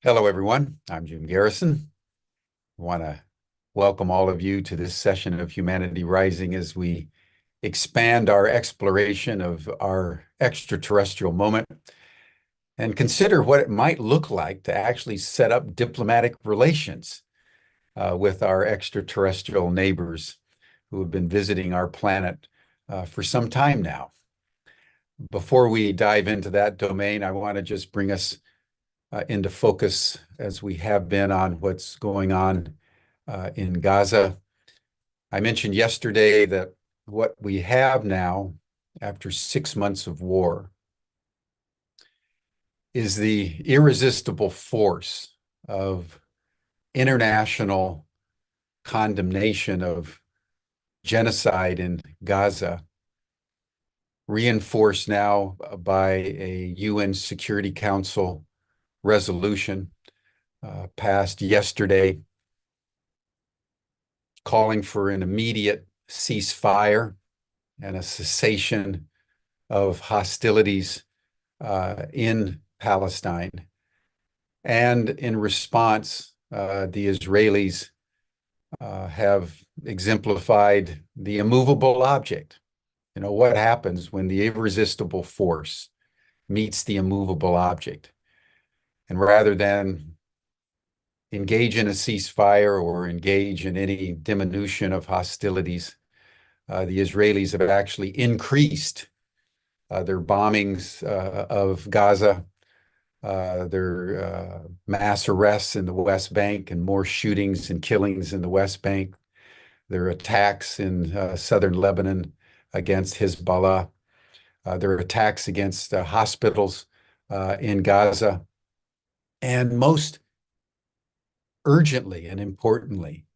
Hello, everyone. I'm Jim Garrison. I want to welcome all of you to this session of Humanity Rising as we expand our exploration of our extraterrestrial moment and consider what it might look like to actually set up diplomatic relations with our extraterrestrial neighbors who have been visiting our planet for some time now. Before we dive into that domain, I want to just bring us into focus as we have been on what's going on in Gaza. I mentioned yesterday that what we have now, after 6 months of war, is the irresistible force of international condemnation of genocide in Gaza, reinforced now by a UN Security Council resolution passed yesterday calling for an immediate ceasefire and a cessation of hostilities in Palestine. And in response, the Israelis have exemplified the immovable object. You know, what happens when the irresistible force meets the immovable object? And rather than engage in a ceasefire or engage in any diminution of hostilities, the Israelis have actually increased their bombings of Gaza, their mass arrests in the West Bank and more shootings and killings in the West Bank, their attacks in southern Lebanon against Hezbollah, their attacks against hospitals in Gaza, and most urgently and importantly,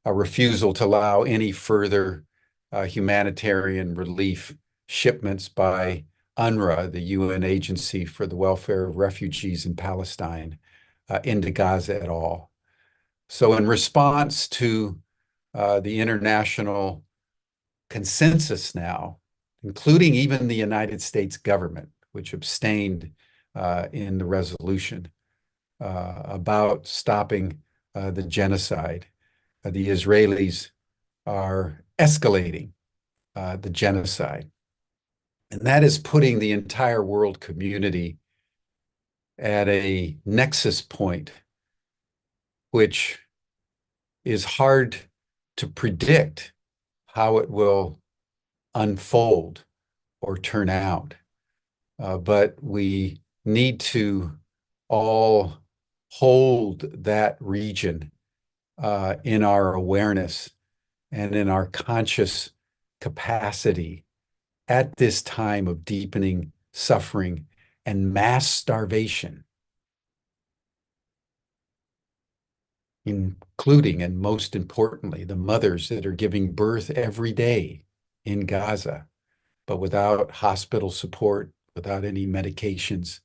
a refusal to allow any further humanitarian relief shipments by UNRWA, the UN Agency for the Welfare of Refugees in Palestine, into Gaza at all. So in response to the international consensus now, including even the United States government, which abstained in the resolution about stopping the genocide, the Israelis are escalating the genocide. And that is putting the entire world community at a nexus point, which is hard to predict how it will unfold or turn out. But we need to all hold that region in our awareness and in our conscious capacity at this time of deepening suffering and mass starvation, including and most importantly, the mothers that are giving birth every day in Gaza, but without hospital support, without any medications,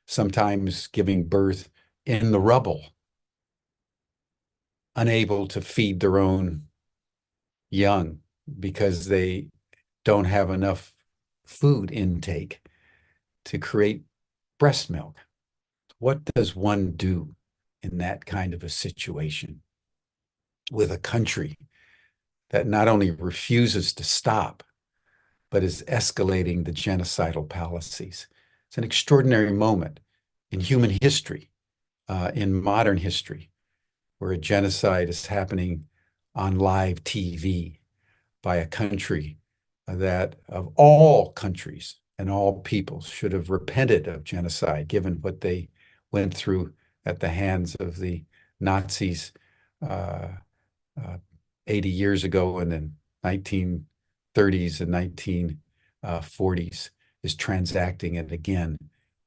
sometimes giving birth in the rubble, unable to feed their own young because they don't have enough food intake to create breast milk. What does one do in that kind of a situation with a country that not only refuses to stop, but is escalating the genocidal policies? It's an extraordinary moment in human history, in modern history, where a genocide is happening on live TV by a country that of all countries and all peoples should have repented of genocide, given what they went through at the hands of the Nazis 80 years ago in the 1930s and 1940s, is transacting it again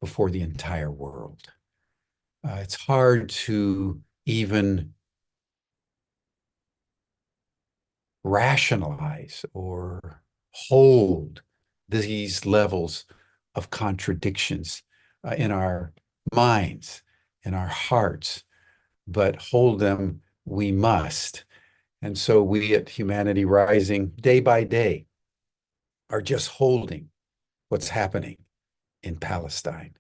before the entire world. It's hard to even rationalize or hold these levels of contradictions in our minds, in our hearts, but hold them we must. And so we at Humanity Rising, day by day, are just holding what's happening in Palestine.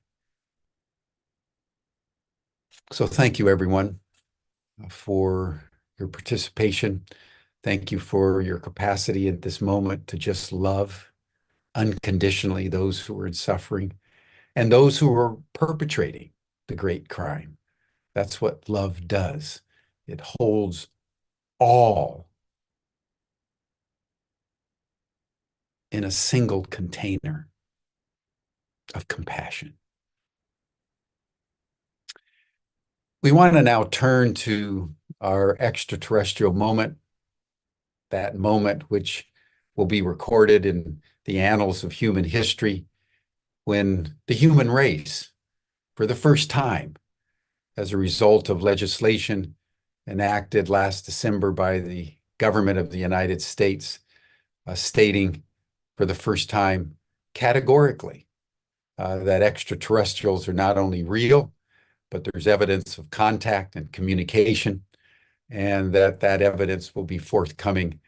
So thank you, everyone, for your participation. Thank you for your capacity at this moment to just love unconditionally those who are in suffering and those who are perpetrating the great crime. That's what love does. It holds all in a single container of compassion. We want to now turn to our extraterrestrial moment, that moment which will be recorded in the annals of human history when the human race, for the first time, as a result of legislation enacted last December by the government of the United States, stating for the first time categorically that extraterrestrials are not only real, but there's evidence of contact and communication, and that evidence will be forthcoming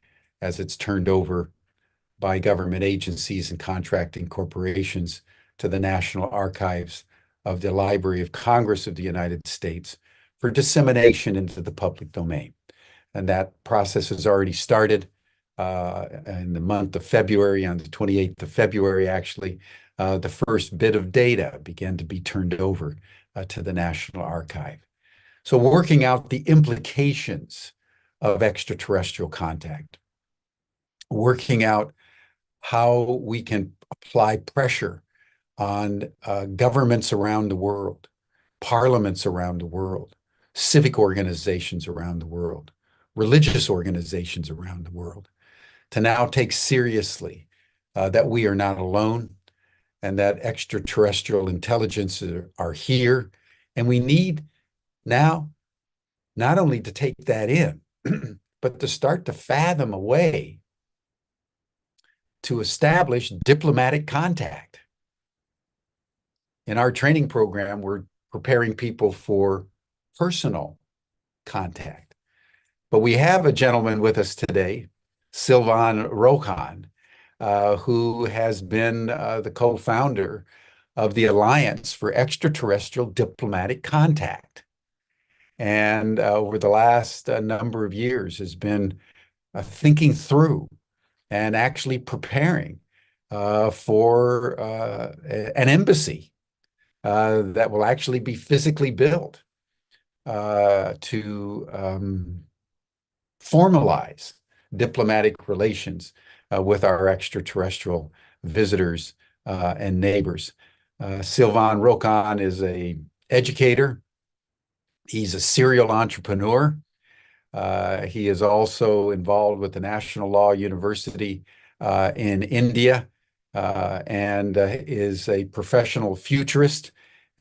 as it's turned over by government agencies and contracting corporations to the National Archives of the Library of Congress of the United States for dissemination into the public domain. And that process has already started in the month of February, on the 28th of February, actually. The first bit of data began to be turned over to the National Archive. So working out the implications of extraterrestrial contact, working out how we can apply pressure on governments around the world, parliaments around the world, civic organizations around the world, religious organizations around the world, to now take seriously that we are not alone and that extraterrestrial intelligences are here. And we need now not only to take that in, but to start to fathom a way to establish diplomatic contact. In our training program, we're preparing people for personal contact. But we have a gentleman with us today, Sylvain Rochon, who has been the co-founder of the Alliance for Extraterrestrial Diplomatic Contact. And over the last number of years has been thinking through and actually preparing for an embassy that will actually be physically built to formalize diplomatic relations with our extraterrestrial visitors and neighbors. Sylvain Rochon is an educator. He's a serial entrepreneur. He is also involved with the National Law University in India and is a professional futurist.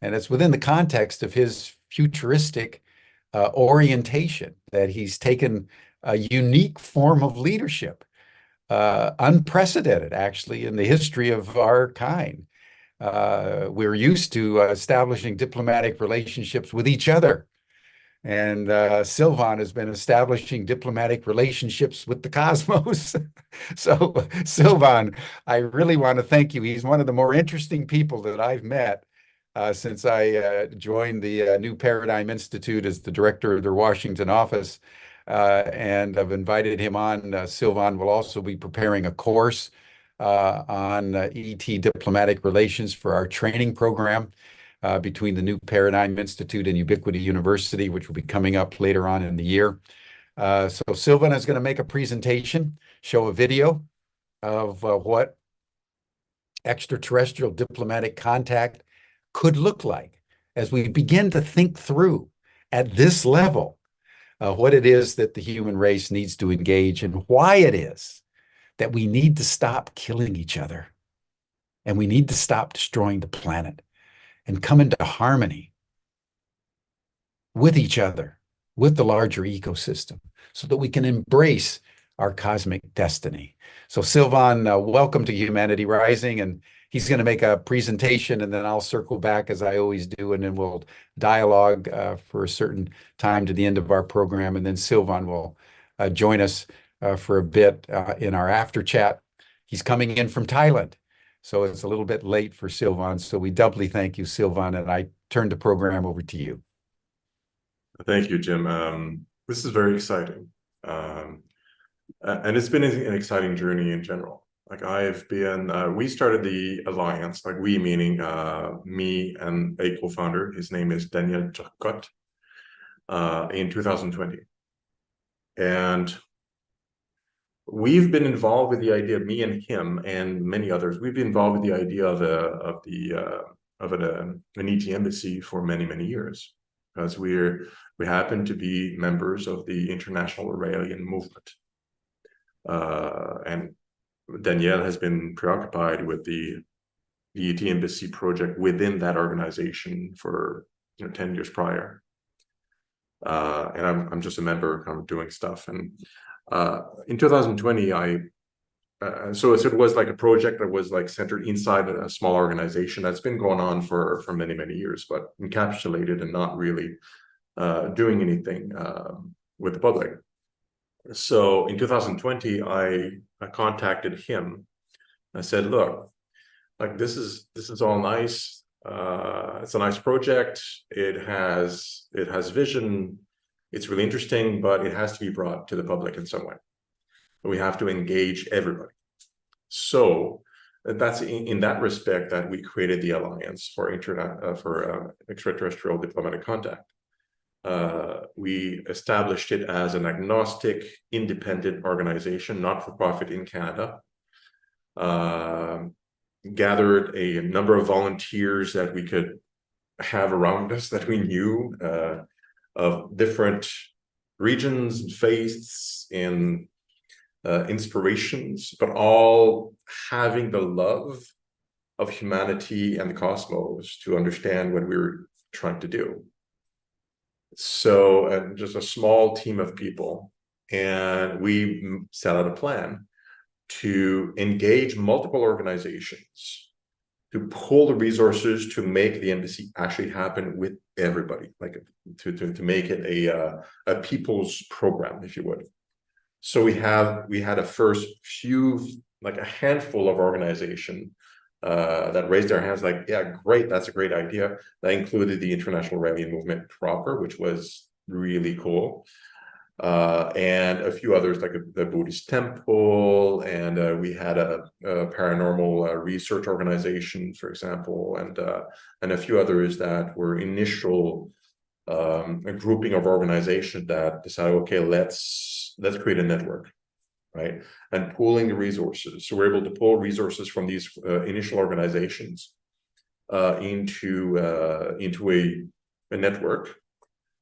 And it's within the context of his futuristic orientation that he's taken a unique form of leadership, unprecedented actually in the history of our kind. We're used to establishing diplomatic relationships with each other. And Sylvain has been establishing diplomatic relationships with the cosmos. So, Sylvain, I really want to thank you. He's one of the more interesting people that I've met since I joined the New Paradigm Institute as the director of their Washington office. And I've invited him on. Sylvain will also be preparing a course on ET diplomatic relations for our training program between the New Paradigm Institute and Ubiquity University, which will be coming up later on in the year. So Sylvain is going to make a presentation, show a video of what extraterrestrial diplomatic contact could look like as we begin to think through at this level what it is that the human race needs to engage and why it is that we need to stop killing each other and we need to stop destroying the planet and come into harmony with each other, with the larger ecosystem, so that we can embrace our cosmic destiny. So Sylvain, welcome to Humanity Rising, and he's going to make a presentation, and then I'll circle back as I always do, and then we'll dialogue for a certain time to the end of our program, and then Sylvain will join us for a bit in our after chat. He's coming in from Thailand, so it's a little bit late for Sylvain. So we doubly thank you, Sylvain, and I turn the program over to you. Thank you, Jim. This is very exciting. And it's been an exciting journey in general. Like we started the alliance, like we meaning me and a co-founder, his name is Daniel Turcotte, in 2020. And we've been involved with the idea, me and him and many others, we've been involved with the idea of an ET embassy for many, many years, because we happen to be members of the International Aurelian Movement. And Danielle has been preoccupied with the ET embassy project within that organization for 10 years prior. And I'm just a member kind of doing stuff. And in 2020, so it was like a project that was like centered inside a small organization that's been going on for many, many years, but encapsulated and not really doing anything with the public. So in 2020, I contacted him. I said, look, like this is all nice. It's a nice project. It has vision. It's really interesting, but it has to be brought to the public in some way. We have to engage everybody. So that's in that respect that we created the Alliance for Extraterrestrial Diplomatic Contact. We established it as an agnostic, independent organization, not-for-profit in Canada. Gathered a number of volunteers that we could have around us that we knew of different regions and faiths and inspirations, but all having the love of humanity and the cosmos to understand what we were trying to do. So just a small team of people, and we set out a plan to engage multiple organizations to pull the resources to make the embassy actually happen with everybody, like to make it a people's program, if you would. So we had a first few, like a handful of organizations that raised their hands, like, yeah, great, that's a great idea. That included the International Aurelian Movement proper, which was really cool. And a few others, like the Buddhist temple, and we had a paranormal research organization, for example, and a few others that were initial a grouping of organizations that decided, okay, let's create a network, right? And pooling the resources. So we're able to pull resources from these initial organizations into a network.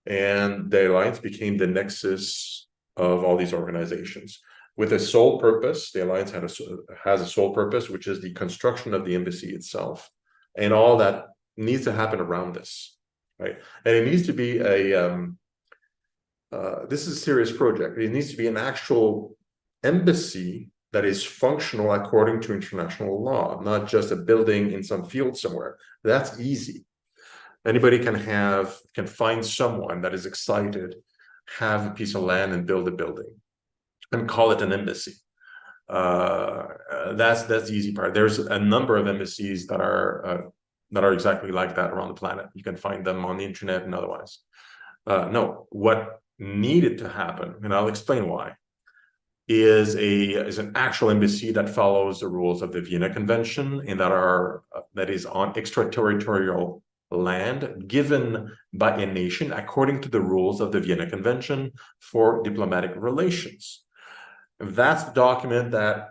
And the alliance became the nexus of all these organizations with a sole purpose. The alliance has a sole purpose, which is the construction of the embassy itself, and all that needs to happen around this, right? And it needs to be this is a serious project. It needs to be an actual embassy that is functional according to international law, not just a building in some field somewhere. That's easy. Anybody can find someone that is excited, have a piece of land and build a building and call it an embassy. That's the easy part. There's a number of embassies that are exactly like that around the planet. You can find them on the internet and otherwise. No, what needed to happen, and I'll explain why, is an actual embassy that follows the rules of the Vienna Convention and that is on extraterritorial land given by a nation according to the rules of the Vienna Convention for diplomatic relations. That's the document that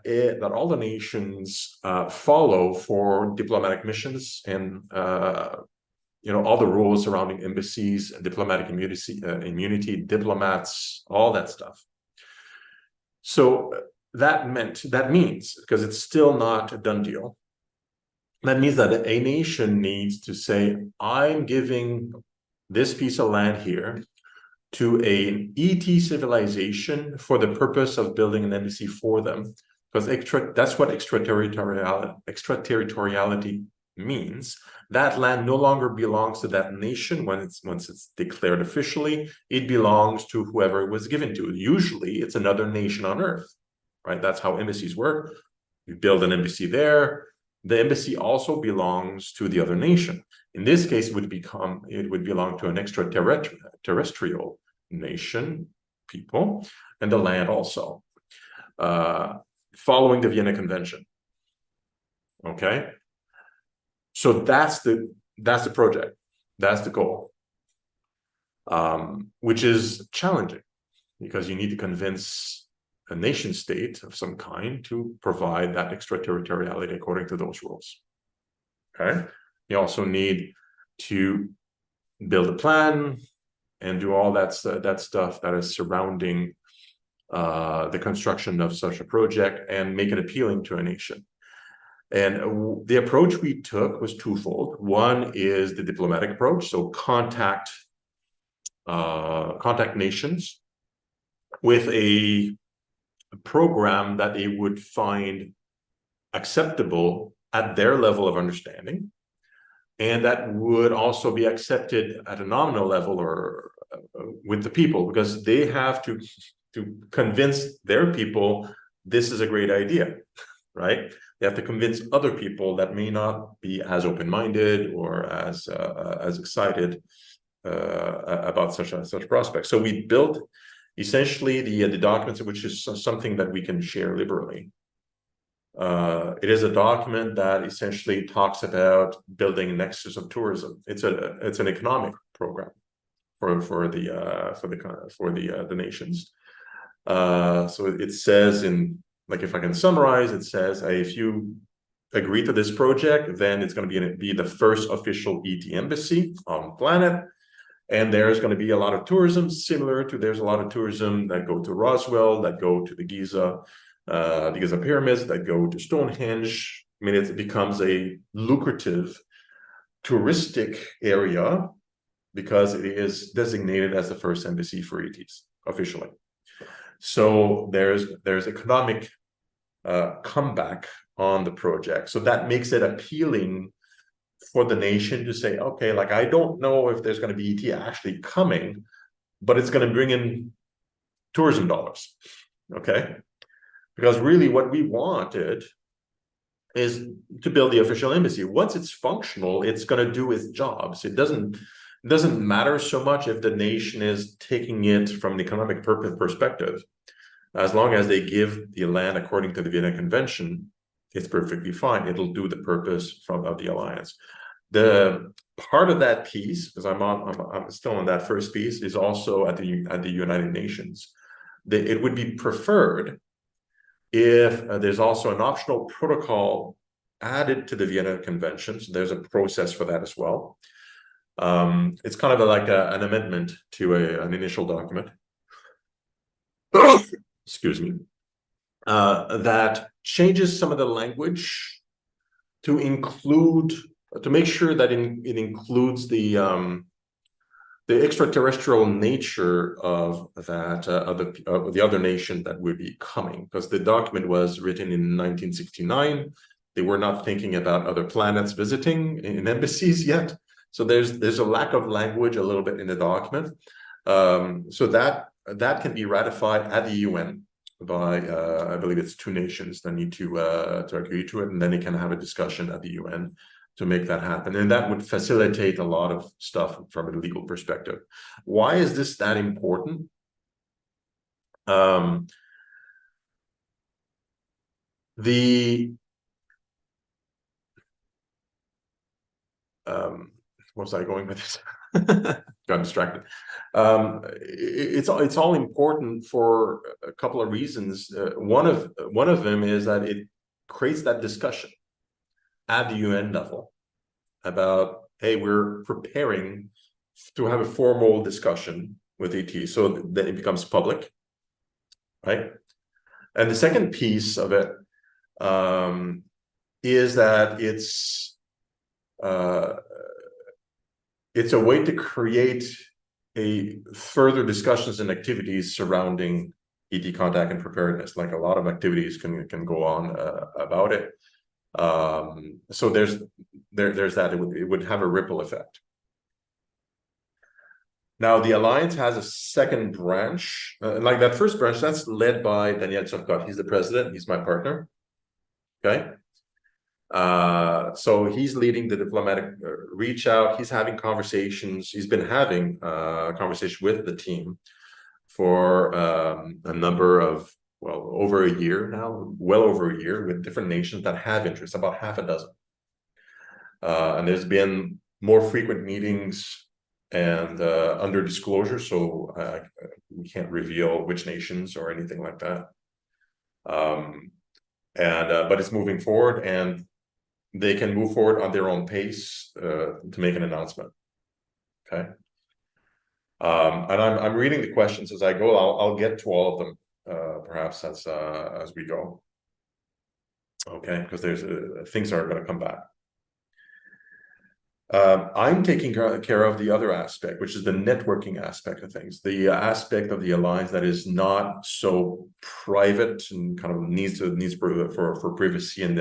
all the nations follow for diplomatic missions and all the rules surrounding embassies, diplomatic immunity, diplomats, all that stuff. So that means, because it's still not a done deal, that means that a nation needs to say, I'm giving this piece of land here to an ET civilization for the purpose of building an embassy for them, because that's what extraterritoriality means. That land no longer belongs to that nation once it's declared officially. It belongs to whoever it was given to. Usually, it's another nation on Earth, right? That's how embassies work. You build an embassy there. the embassy also belongs to the other nation. In this case, it would belong to an extraterrestrial nation, people, and the land also, following the Vienna Convention. Okay, so that's the project, that's the goal, which is challenging because you need to convince a nation state of some kind to provide that extraterritoriality according to those rules. Okay, you also need to build a plan and do all that stuff that is surrounding the construction of such a project and make it appealing to a nation. And the approach we took was twofold. One is the diplomatic approach, so contact nations with a program that they would find acceptable at their level of understanding, and that would also be accepted at a nominal level or with the people, because they have to convince their people this is a great idea, right? They have to convince other people that may not be as open-minded or as excited about such prospects. So we built essentially the documents, which is something that we can share liberally. It is a document that essentially talks about building a nexus of tourism. It's an economic program for the nations. So it says, in, like, if I can summarize, it says, if you agree to this project, then it's going to be the first official ET embassy on the planet. And there's going to be a lot of tourism, similar to there's a lot of tourism that go to Roswell, that go to the Giza pyramids, that go to Stonehenge. I mean, it becomes a lucrative touristic area because it is designated as the first embassy for ETs officially. So there's economic comeback on the project. So that makes it appealing for the nation to say, okay, like, I don't know if there's going to be ET actually coming, but it's going to bring in tourism dollars, okay? Because really what we wanted is to build the official embassy. Once it's functional, it's going to do its jobs. It doesn't matter so much if the nation is taking it from an economic perspective. As long as they give the land according to the Vienna Convention, it's perfectly fine. It'll do the purpose of the alliance. The part of that piece, because I'm still on that first piece, is also at the United Nations. It would be preferred if there's also an optional protocol added to the Vienna Convention. So there's a process for that as well. It's kind of like an amendment to an initial document. Excuse me. That changes some of the language to make sure that it includes the extraterrestrial nature of that of the other nation that would be coming, because the document was written in 1969. They were not thinking about other planets visiting in embassies yet. So there's a lack of language a little bit in the document. So that can be ratified at the UN by I believe it's 2 nations that need to agree to it, and then they can have a discussion at the UN to make that happen. And that would facilitate a lot of stuff from a legal perspective. Why is this that important? Where was I going with this? Got distracted. It's all important for a couple of reasons. One of them is that it creates that discussion at the UN level about, hey, we're preparing to have a formal discussion with ET, so that it becomes public, right? And the second piece of it is that it's a way to create a further discussions and activities surrounding ET contact and preparedness. Like, a lot of activities can go on about it. So there's that. It would have a ripple effect. Now, the alliance has a second branch. Like that first branch, that's led by Daniel Turcotte. He's the president. He's my partner. Okay. So he's leading the diplomatic reach out. He's having conversations. He's been having conversation with the team for a number of, well, over a year now, well over a year, with different nations that have interest, about half a dozen. And there's been more frequent meetings and under disclosure, so we can't reveal which nations or anything like that. But it's moving forward, and they can move forward on their own pace to make an announcement. Okay. And I'm reading the questions as I go. I'll get to all of them perhaps as we go. Okay, because there's things are going to come back. I'm taking care of the other aspect, which is the networking aspect of things, the aspect of the alliance that is not so private and kind of needs for privacy and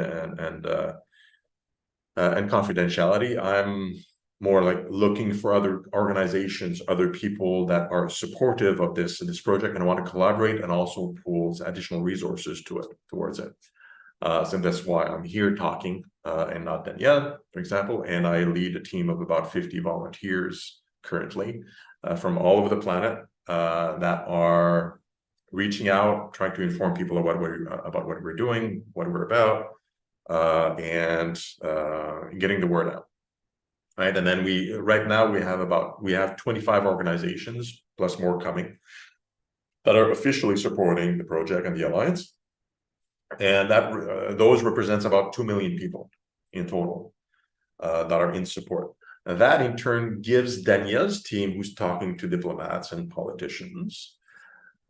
confidentiality. I'm more like looking for other organizations, other people that are supportive of this project and want to collaborate, and also pools additional resources towards it. So that's why I'm here talking, and not Danielle, for example. And I lead a team of about 50 volunteers currently from all over the planet that are reaching out, trying to inform people about what we're doing, what we're about, and getting the word out. Right, and then right now we have 25 organizations plus more coming that are officially supporting the project and the alliance. And that those represents about 2 million people in total that are in support. And that in turn gives Danielle's team, who's talking to diplomats and politicians,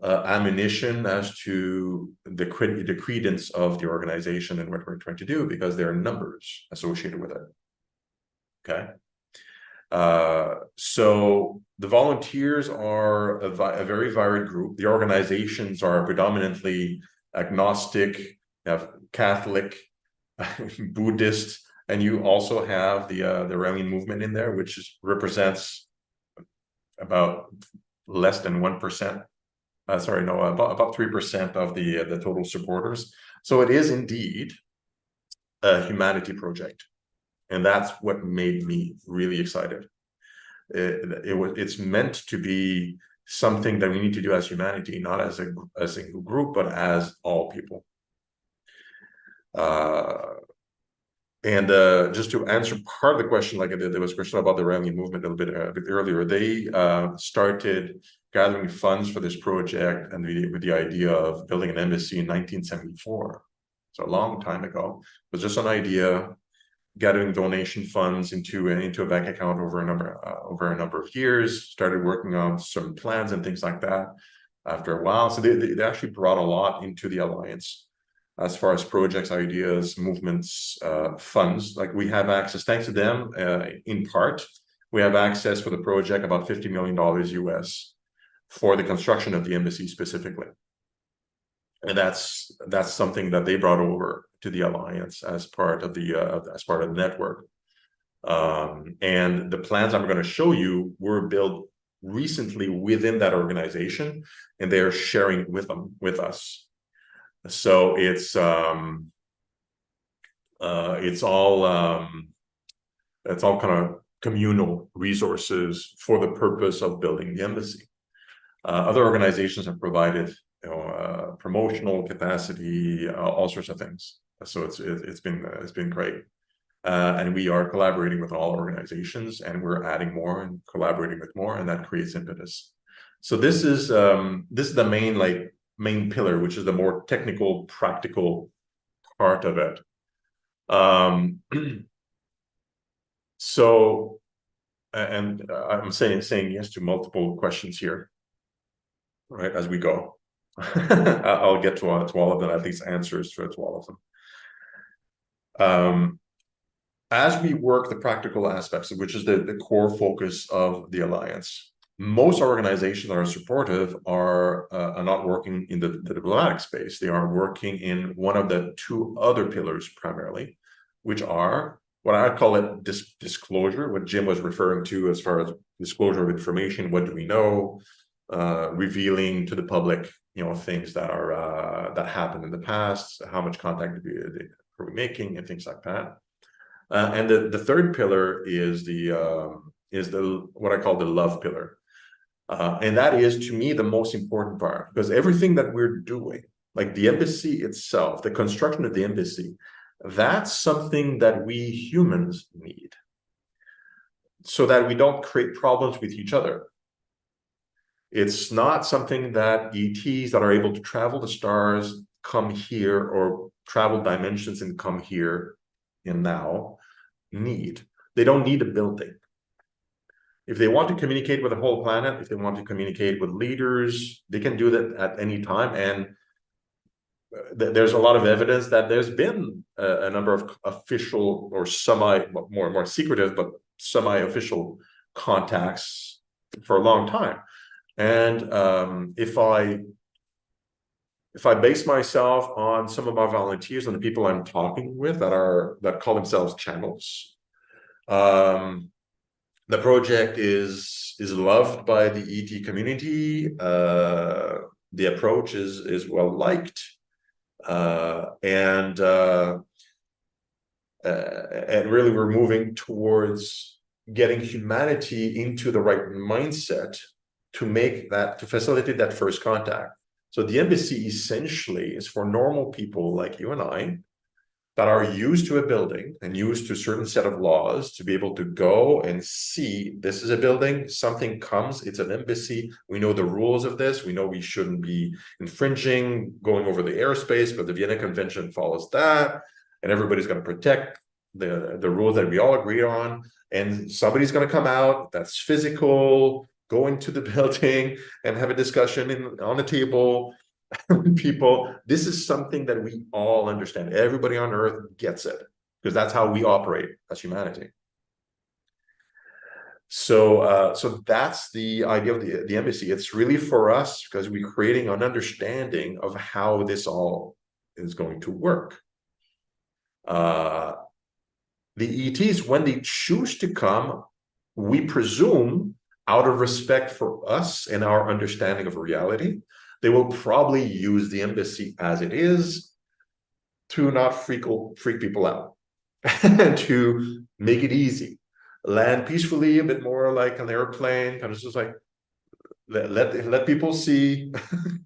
ammunition as to the credence of the organization and what we're trying to do, because there are numbers associated with it. Okay. So the volunteers are a very varied group. The organizations are predominantly agnostic, you have Catholic, Buddhist, and you also have the Iranian movement in there, which represents about less than 1%. Sorry, no, about 3% of the total supporters. So it is indeed a humanity project, and that's what made me really excited. It's meant to be something that we need to do as humanity, not as a single group, but as all people. And just to answer part of the question, like there was a question about the Iranian movement a bit earlier. They started gathering funds for this project and with the idea of building an embassy in 1974. So a long time ago. It was just an idea, gathering donation funds into a bank account over a number of years. Started working on some plans and things like that after a while. So they actually brought a lot into the alliance as far as projects, ideas, movements, funds. Like we have access, thanks to them, in part, we have access for the project about $50 million US for the construction of the embassy specifically. And that's something that they brought over to the alliance as part of the network. And the plans I'm going to show you were built recently within that organization, and they're sharing with us. So it's all kind of communal resources for the purpose of building the embassy. Other organizations have provided, promotional capacity, all sorts of things. So it's been great, and we are collaborating with all organizations, and we're adding more and collaborating with more, and that creates impetus. So this is the main pillar, which is the more technical, practical part of it. So, and I'm saying yes to multiple questions here, right, as we go. I'll get to all of them, at least answers to all of them. As we work the practical aspects, which is the core focus of the alliance, most organizations that are supportive are not working in the diplomatic space. They are working in one of the two other pillars primarily, which are what I call it disclosure, what Jim was referring to as far as disclosure of information. What do we know? Revealing to the public, things that are that happened in the past. How much contact did are we making, and things like that. And the third pillar is the what I call the love pillar. And that is, to me, the most important part, because everything that we're doing, like the embassy itself, the construction of the embassy, that's something that we humans need so that we don't create problems with each other. It's not something that ETs that are able to travel the stars come here, or travel dimensions and come here and now need. They don't need a building. If they want to communicate with the whole planet, if they want to communicate with leaders, they can do that at any time. And there's a lot of evidence that there's been a number of official or more secretive, but semi-official contacts for a long time. And if I base myself on some of my volunteers and the people I'm talking with that call themselves channels, the project is loved by the ET community. The approach is well liked, and really we're moving towards getting humanity into the right mindset to facilitate that first contact. So the embassy essentially is for normal people like you and I that are used to a building and used to a certain set of laws to be able to go and see, this is a building, something comes, it's an embassy, we know the rules of this, we know we shouldn't be infringing, going over the airspace, but the Vienna Convention follows that, and everybody's going to protect the rules that we all agree on, and somebody's going to come out that's physical, go into the building and have a discussion on the table. People, this is something that we all understand. Everybody on Earth gets it, because that's how we operate as humanity. So that's the idea of the embassy. It's really for us because we're creating an understanding of how this all is going to work. The ETs, when they choose to come, we presume, out of respect for us and our understanding of reality, they will probably use the embassy as it is to not freak people out and to make it easy. Land peacefully, a bit more like an airplane, kind of just like let people see,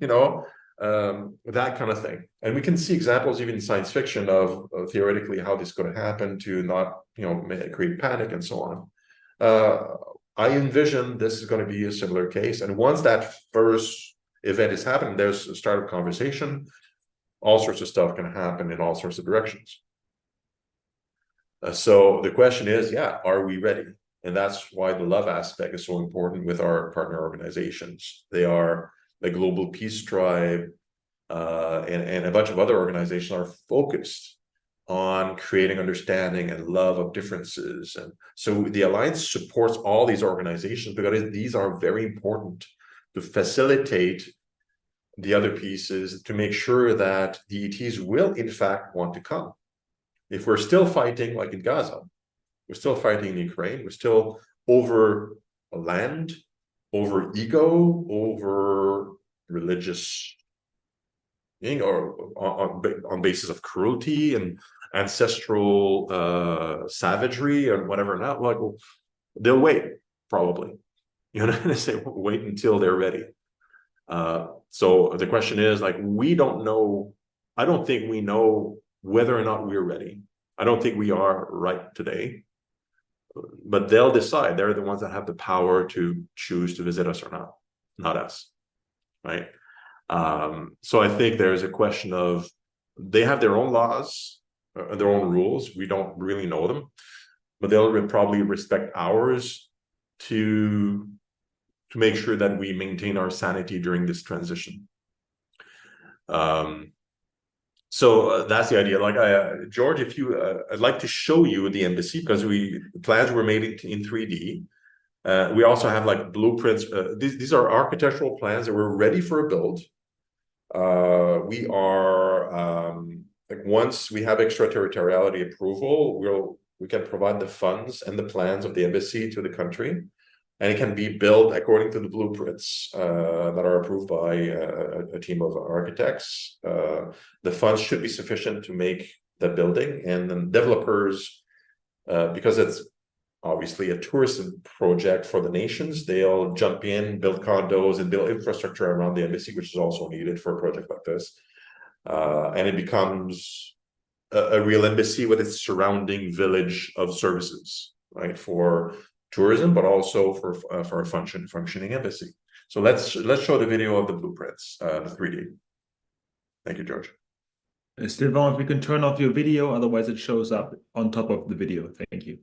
that kind of thing. And we can see examples even in science fiction of theoretically how this could happen to not, create panic and so on. I envision this is going to be a similar case. And once that first event is happening, there's a start of conversation, all sorts of stuff can happen in all sorts of directions. So the question is, are we ready? And that's why the love aspect is so important with our partner organizations. They are the Global Peace Tribe, and a bunch of other organizations are focused on creating understanding and love of differences. And so the Alliance supports all these organizations because these are very important to facilitate the other pieces, to make sure that the ETs will in fact want to come. If we're still fighting, like in Gaza, we're still fighting in Ukraine, we're still over land, over ego, over religious, or on basis of cruelty and ancestral savagery and whatever. Not like, well, they'll wait, probably. They say wait until they're ready. So the question is, like, we don't know. I don't think we know whether or not we're ready. I don't think we are right today. But they'll decide. They're the ones that have the power to choose to visit us or not us, right? So I think there's a question of, they have their own laws, their own rules. We don't really know them, but they'll probably respect ours to make sure that we maintain our sanity during this transition. So that's the idea. Like, George, if you, I'd like to show you the embassy, because plans were made in 3D. We also have like blueprints. These are architectural plans that we're ready for a build. We are like, once we have extraterritoriality approval, we can provide the funds and the plans of the embassy to the country, and it can be built according to the blueprints that are approved by a team of architects. The funds should be sufficient to make the building, and then developers, because it's obviously a tourism project for the nations, they'll jump in, build condos, and build infrastructure around the embassy, which is also needed for a project like this. And it becomes a real embassy with its surrounding village of services, right, for tourism, but also for a functioning embassy. So let's show the video of the blueprints, the 3D. Thank you, George. Sylvain, if you can turn off your video, otherwise it shows up on top of the video. Thank you.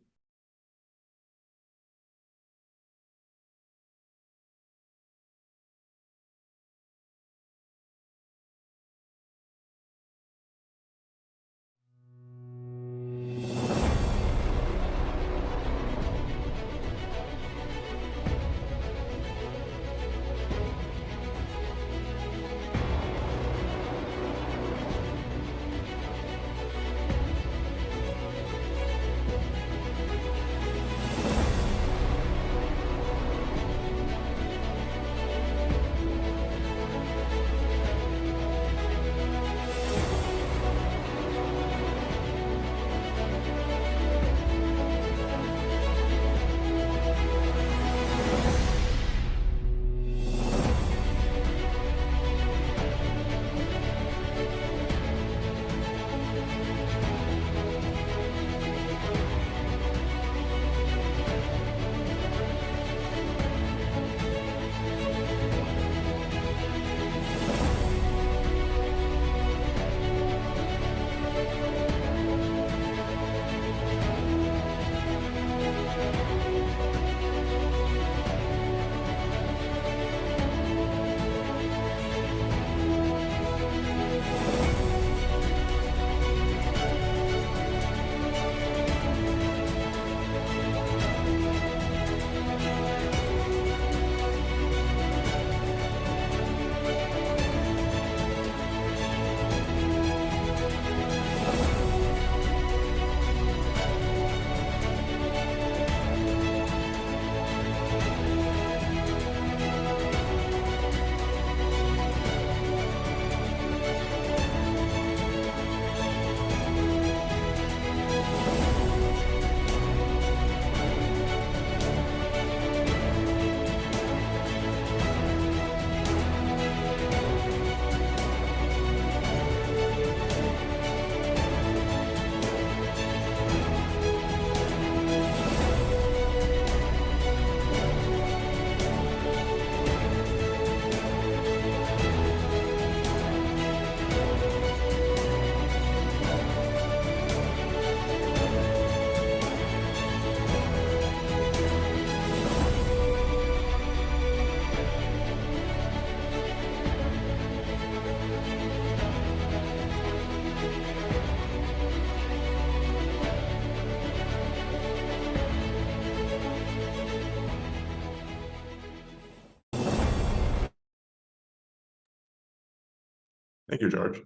Thank you, George.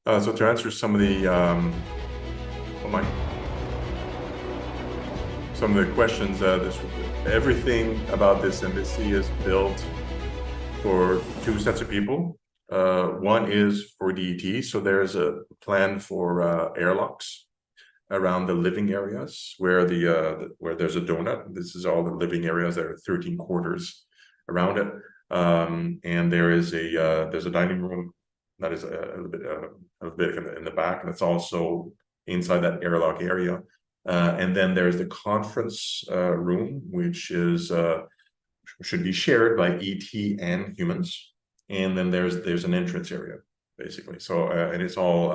So to answer some of the some of the questions, everything about this embassy is built for two sets of people. One is for DET, so there's a plan for airlocks around the living areas where where there's a donut. This is all the living areas. There are 13 quarters around it, and there's a dining room that is a little bit in the back, and it's also inside that airlock area. And then there's the conference room, which is should be shared by ET and humans. And then there's an entrance area, basically. So and it's all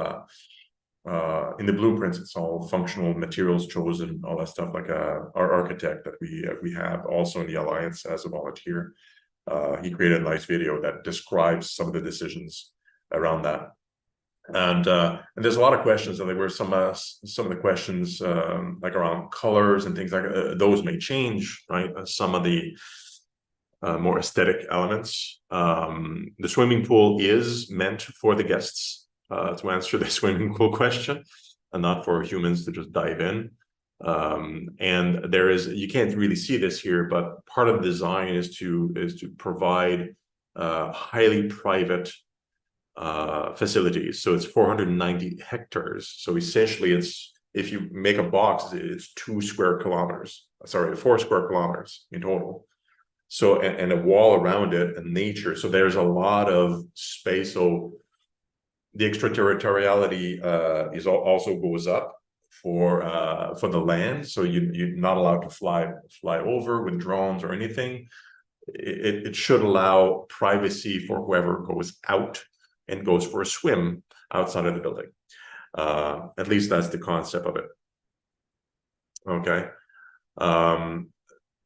in the blueprints. It's all functional materials chosen, all that stuff. Like our architect that we have also in the Alliance as a volunteer, he created a nice video that describes some of the decisions around that. And there's a lot of questions, and there were some of the questions like around colors and things like those may change, right? Some of the more aesthetic elements. The swimming pool is meant for the guests to answer the swimming pool question, and not for humans to just dive in. And you can't really see this here, but part of the design is to provide highly private facilities. So it's 490 hectares. So essentially, it's, if you make a box, it's 4 square kilometers in total. So, and a wall around it and nature. So there's a lot of space. So the extraterritoriality also goes up for the land. So you're not allowed to fly over with drones or anything. It should allow privacy for whoever goes out and goes for a swim outside of the building. At least that's the concept of it. Okay.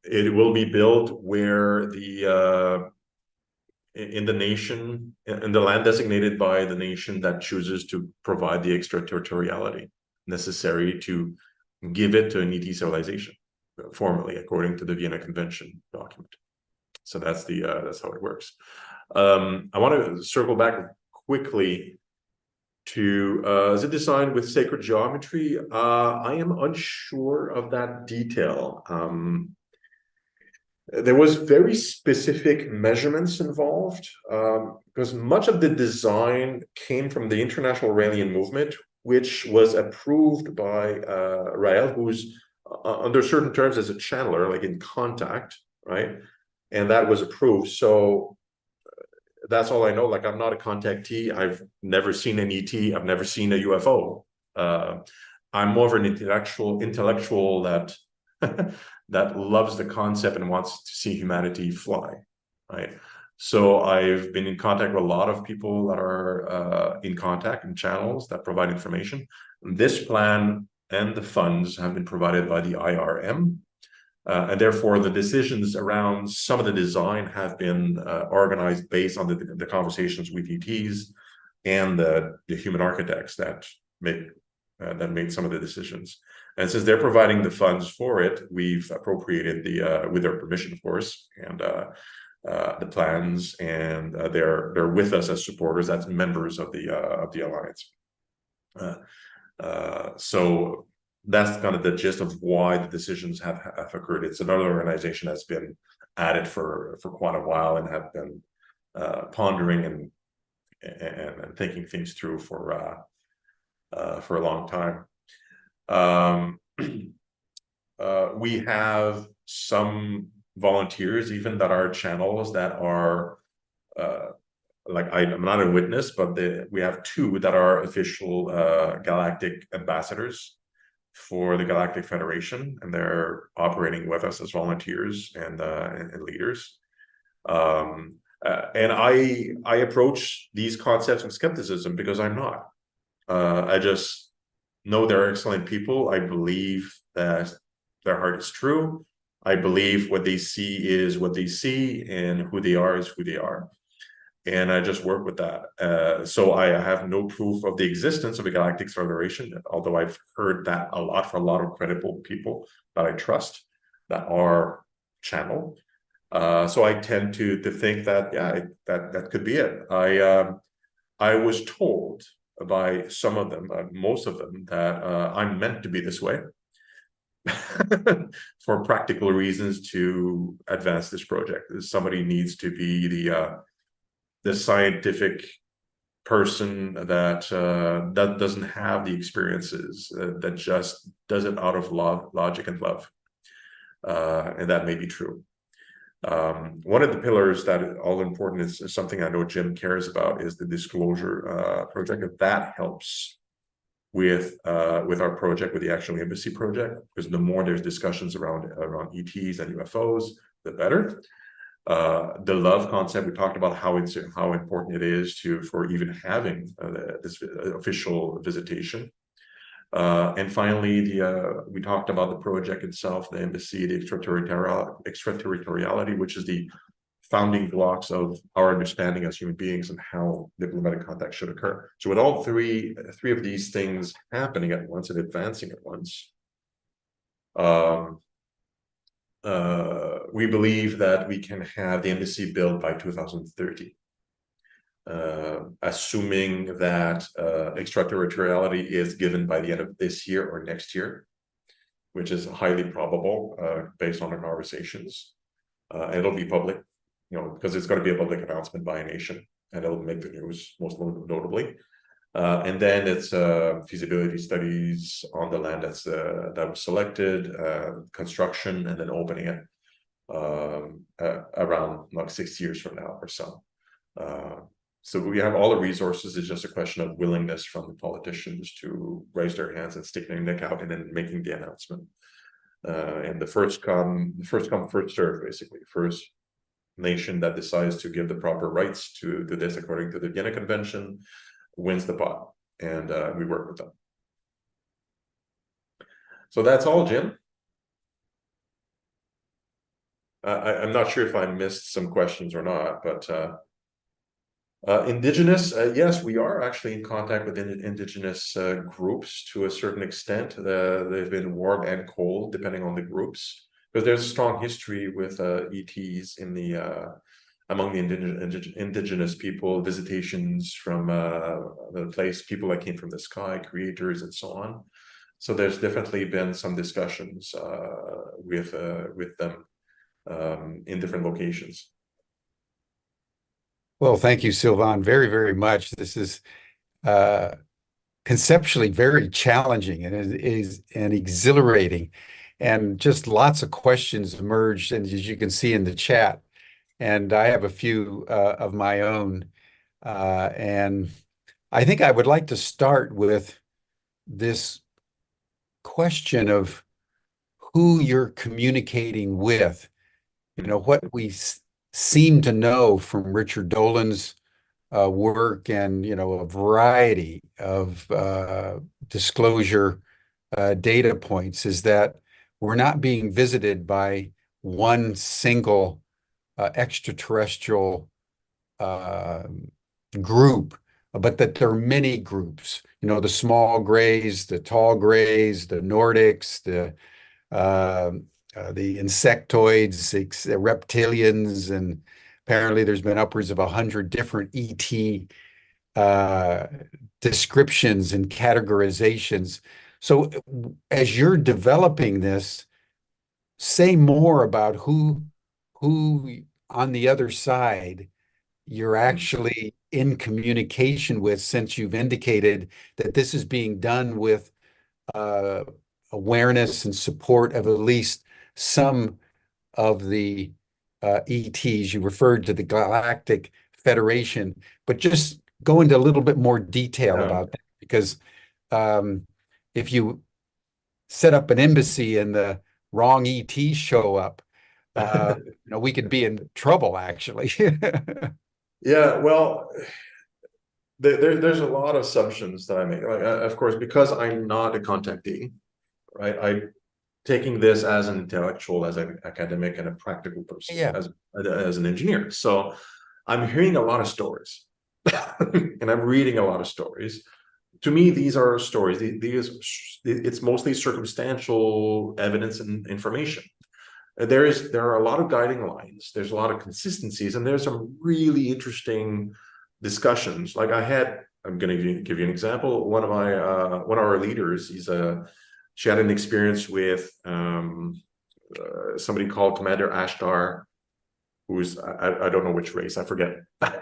It will be built where in the land designated by the nation that chooses to provide the extraterritoriality necessary to give it to an ET civilization, formally, according to the Vienna Convention document. So that's how it works. I want to circle back quickly to is it designed with sacred geometry? I am unsure of that detail. There was very specific measurements involved, because much of the design came from the International Raelian movement, which was approved by Rael, who's under certain terms as a channeler, like in contact, right? And that was approved. So that's all I know. Like, I'm not a contactee. I've never seen an ET. I've never seen a UFO. I'm more of an intellectual that that loves the concept and wants to see humanity fly, right? So I've been in contact with a lot of people that are in contact and channels that provide information. This plan and the funds have been provided by the IRM. And therefore, the decisions around some of the design have been organized based on the conversations with ETs and the human architects that made some of the decisions. And since they're providing the funds for it, we've appropriated with their permission, of course, and the plans, and they're with us as supporters, as members of the alliance. So that's kind of the gist of why the decisions have occurred. It's another organization that's been at it for quite a while and have been pondering and thinking things through for a long time. We have some volunteers even that are channels that are like, I'm not a witness, but we have 2 that are official galactic ambassadors for the Galactic Federation, and they're operating with us as volunteers and leaders. And I approach these concepts with skepticism because I'm not. I just know they're excellent people. I believe that their heart is true. I believe what they see is what they see, and who they are is who they are. And I just work with that. So I have no proof of the existence of a Galactic Federation, although I've heard that a lot from a lot of credible people that I trust that are channeled. So I tend to think that, yeah, that could be it. I was told by some of them, most of them, that I'm meant to be this way for practical reasons to advance this project. Somebody needs to be the scientific person that doesn't have the experiences, that just does it out of logic and love, and that may be true. One of the pillars that is all important is something I know Jim cares about, is the disclosure project. That helps with our project, with the Actual Embassy project, because the more there's discussions around ETs and UFOs, the better. The love concept, we talked about how important it is for even having this official visitation. And finally, we talked about the project itself, the embassy, the extraterritoriality, which is the founding blocks of our understanding as human beings and how diplomatic contact should occur. So with all three of these things happening at once and advancing at once, we believe that we can have the embassy built by 2030. Assuming that extraterritoriality is given by the end of this year or next year, which is highly probable based on our conversations. It'll be public, because it's going to be a public announcement by a nation. and it'll make the news most notably. And then it's feasibility studies on the land that was selected, construction, and then opening it around like 6 years from now or so. So we have all the resources. It's just a question of willingness from the politicians to raise their hands and stick their neck out and then making the announcement. And the first come, first serve, basically. First nation that decides to give the proper rights to this according to the Vienna Convention wins the pot, and we work with them. So that's all, Jim. I'm not sure if I missed some questions or not, but indigenous, yes, we are actually in contact with indigenous groups to a certain extent. They've been warm and cold, depending on the groups, because there's a strong history with ETs in the among the indigenous people, visitations from the place, people that came from the sky, creators, and so on. So there's definitely been some discussions with them in different locations. Well, thank you, Sylvain, very, very much. This is conceptually very challenging and is exhilarating, and just lots of questions emerged, and as you can see in the chat. And I have a few of my own. And I think I would like to start with this question of who you're communicating with. You know, what we seem to know from Richard Dolan's work and, you know, a variety of disclosure data points is that we're not being visited by one single extraterrestrial group, but that there are many groups. You know, the small grays, the tall grays, the Nordics, the insectoids, the reptilians, and apparently there's been upwards of 100 different ET descriptions and categorizations. So as you're developing this, say more about who on the other side you're actually in communication with, since you've indicated that this is being done with awareness and support of at least some of the ETs. You referred to the Galactic Federation, but just go into a little bit more detail about that, because if you set up an embassy and the wrong ETs show up, you know, we could be in trouble, actually. Yeah, well, there's a lot of assumptions that I make. Like, of course, because I'm not a contactee, right? I'm taking this as an intellectual, as an academic, and a practical person, Yeah. as an engineer. So I'm hearing a lot of stories, and I'm reading a lot of stories. To me, these are stories. It's mostly circumstantial evidence and information. There are a lot of guiding lines. There's a lot of consistencies, and there's some really interesting discussions. Like I'm going to give you an example. One of our leaders, she had an experience with somebody called Commander Ashtar, who's I don't know which race, I forget,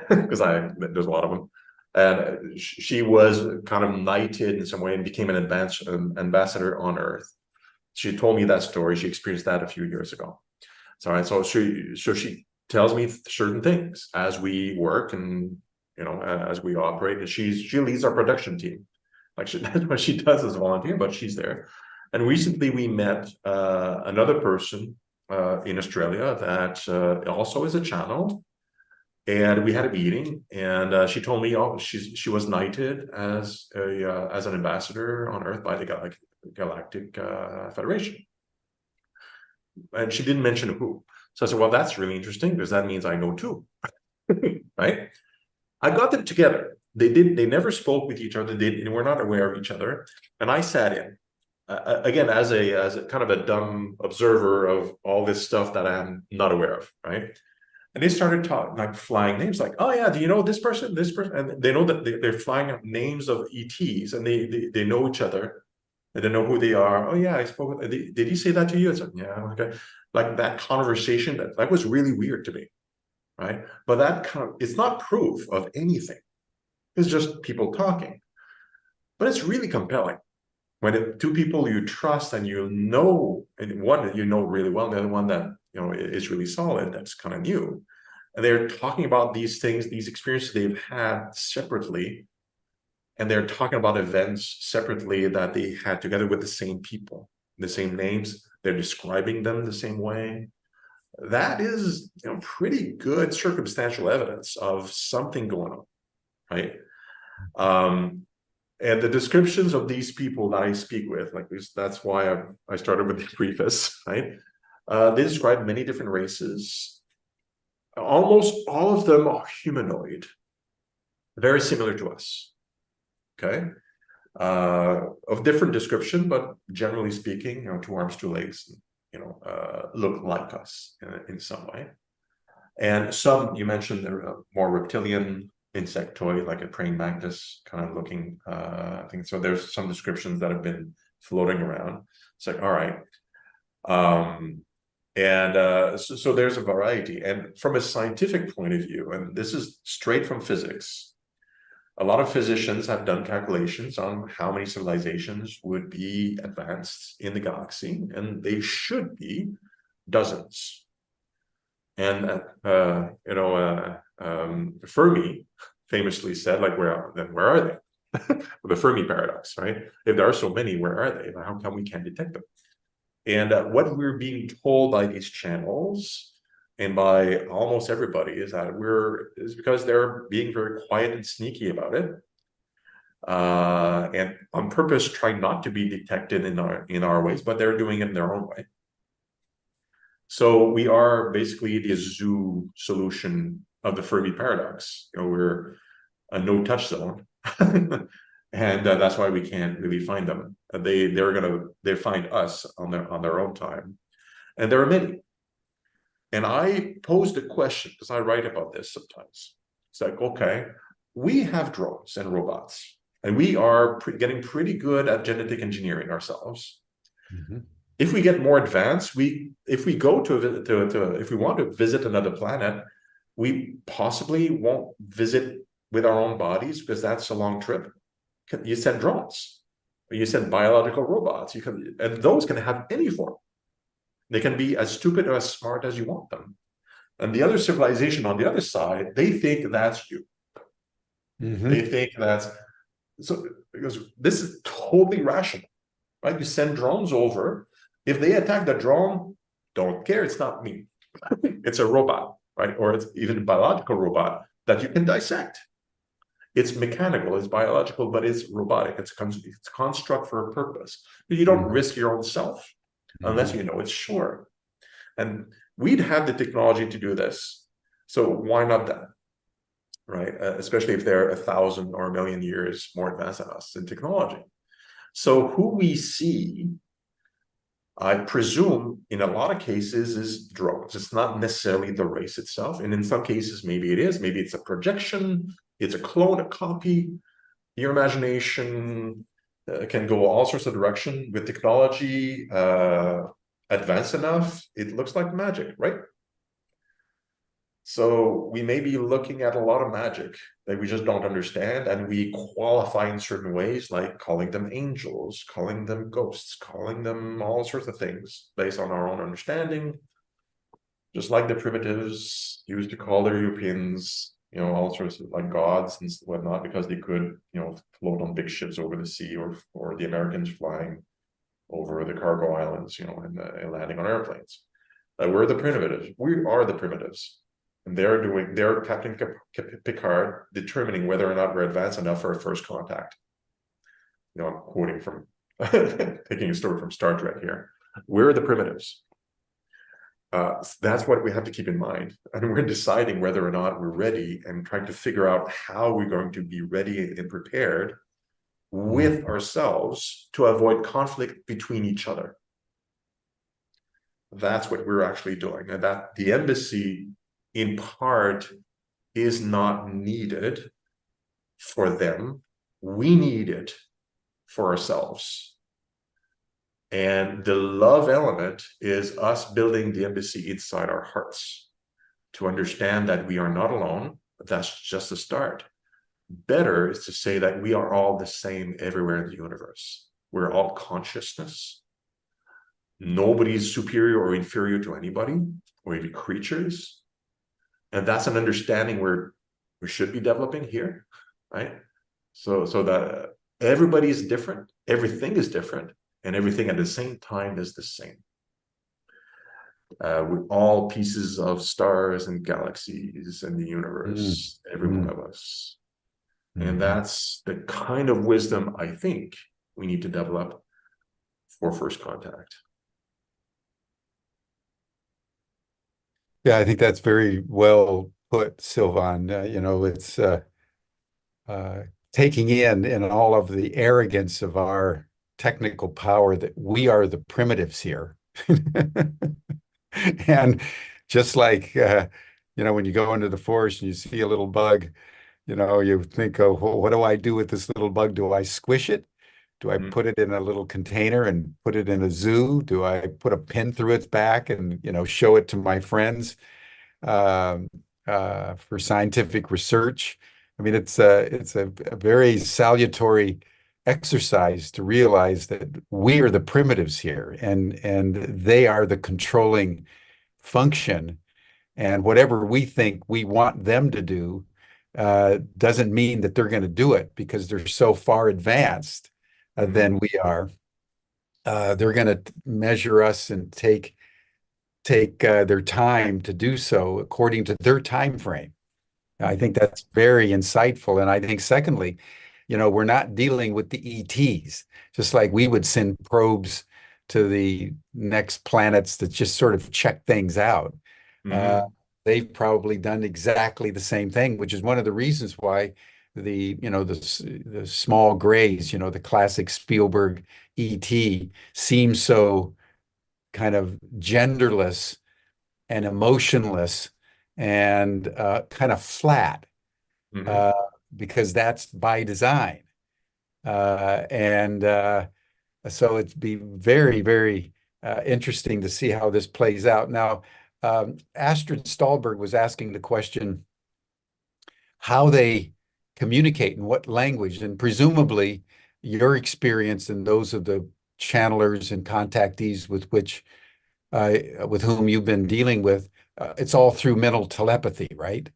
because there's a lot of them. And she was kind of knighted in some way and became an ambassador on Earth. She told me that story. She experienced that a few years ago. So she tells me certain things as we work and, you know, as we operate. And she leads our production team. Like that's what she does as a volunteer, but she's there. And recently we met another person in Australia that also is a channel. And we had a meeting, and she told me, she was knighted as an ambassador on Earth by the Galactic Federation, and she didn't mention who. So I said, well, that's really interesting, because that means I know too. Right? I got them together. They never spoke with each other. They were not aware of each other, and I sat in again as a kind of a dumb observer of all this stuff that I'm not aware of, right? And they started talking, like flying names, like, oh yeah, do you know this person, and they know that they're flying out names of ETs, and they know each other, and they know who they are. Oh yeah, I spoke with. Did he say that to you? It's like, yeah, okay. Like that conversation that was really weird to me. right? But that kind of, it's not proof of anything. It's just people talking. But it's really compelling when two people you trust and you know, and one that you know really well, the other one that is really solid, that's kind of new. And they're talking about these things, these experiences they've had separately, and they're talking about events separately that they had together with the same people, the same names. They're describing them the same way. That is, pretty good circumstantial evidence of something going on, right? And the descriptions of these people that I speak with, like this, that's why I started with the preface, right? They describe many different races. Almost all of them are humanoid, very similar to us, okay? Of different description, but generally speaking, 2 arms, 2 legs, look like us in some way. And some, you mentioned, they're more reptilian, insectoid, like a praying mantis kind of looking thing. So there's some descriptions that have been floating around. It's like, all right. So there's a variety. And from a scientific point of view, and this is straight from physics, a lot of physicians have done calculations on how many civilizations would be advanced in the galaxy, and they should be dozens. And Fermi famously said, like, where are they? The Fermi paradox, right? If there are so many, where are they? How come we can't detect them? And what we're being told by these channels and by almost everybody is that is because they're being very quiet and sneaky about it, and on purpose trying not to be detected in our ways, but they're doing it in their own way. So we are basically the zoo solution of the Fermi paradox. We're a no-touch zone, and that's why we can't really find them. They find us on their own time, and there are many. And I posed a question because I write about this sometimes. It's like, okay, we have drones and robots, and we are getting pretty good at genetic engineering ourselves. Mm-hmm. If we get more advanced, if we want to visit another planet, we possibly won't visit with our own bodies because that's a long trip. You send drones, you send biological robots, and those can have any form. They can be as stupid or as smart as you want them. And the other civilization on the other side, they think that's you. Mm-hmm. They think that's so, because this is totally rational, right? You send drones over. If they attack the drone, don't care, it's not me. It's a robot, right? Or it's even a biological robot that you can dissect. It's mechanical, it's biological, but it's robotic. It's a construct for a purpose. But you don't risk your own self unless you know it's sure. And we'd have the technology to do this. So why not that, right? Especially if they're 1,000 or 1,000,000 years more advanced than us in technology. So who we see, I presume, in a lot of cases, is drones. It's not necessarily the race itself. And in some cases, maybe it is. Maybe it's a projection, it's a clone, a copy. Your imagination can go all sorts of direction with technology advanced enough. It looks like magic, right? So we may be looking at a lot of magic that we just don't understand, and we qualify in certain ways, like calling them angels, calling them ghosts, calling them all sorts of things based on our own understanding. Just like the primitives used to call the Europeans, all sorts of like gods and whatnot, because they could, float on big ships over the sea, or the Americans flying over the cargo islands, and landing on airplanes. We're the primitives. We are the primitives. And they're Captain Picard determining whether or not we're advanced enough for a first contact. I'm quoting from, taking a story from Star Trek here. We're the primitives. That's what we have to keep in mind. And we're deciding whether or not we're ready and trying to figure out how we're going to be ready and prepared with ourselves to avoid conflict between each other. That's what we're actually doing. And that the embassy, in part, is not needed for them. We need it for ourselves. And the love element is us building the embassy inside our hearts. to understand that we are not alone, but that's just a start. Better is to say that we are all the same everywhere in the universe. We're all consciousness. Nobody's superior or inferior to anybody, or even creatures. And that's an understanding we should be developing here, right? So that everybody is different, everything is different, and everything at the same time is the same. We're all pieces of stars and galaxies in the universe, every one of us. And that's the kind of wisdom I think we need to develop for first contact. Yeah, I think that's very well put, Sylvain. It's taking in all of the arrogance of our technical power that we are the primitives here. And just like, when you go into the forest and you see a little bug, you think, oh, well, what do I do with this little bug? Do I squish it? Do I put it in a little container and put it in a zoo? Do I put a pin through its back and, show it to my friends for scientific research? I mean, it's a very salutary exercise to realize that we are the primitives here, and they are the controlling function. And whatever we think we want them to do doesn't mean that they're going to do it because they're so far advanced than we are. They're going to measure us and take their time to do so according to their time frame. I think that's very insightful. And I think, secondly, we're not dealing with the ETs, just like we would send probes to the next planets that just sort of check things out. They've probably done exactly the same thing, which is one of the reasons why the small grays, the classic Spielberg ET, seems so kind of genderless and emotionless and kind of flat, because that's by design. So it'd be very, very interesting to see how this plays out. Now, Astrid Stallberg was asking the question how they communicate in what language, and presumably your experience and those of the channelers and contactees with whom you've been dealing with, it's all through mental telepathy, right?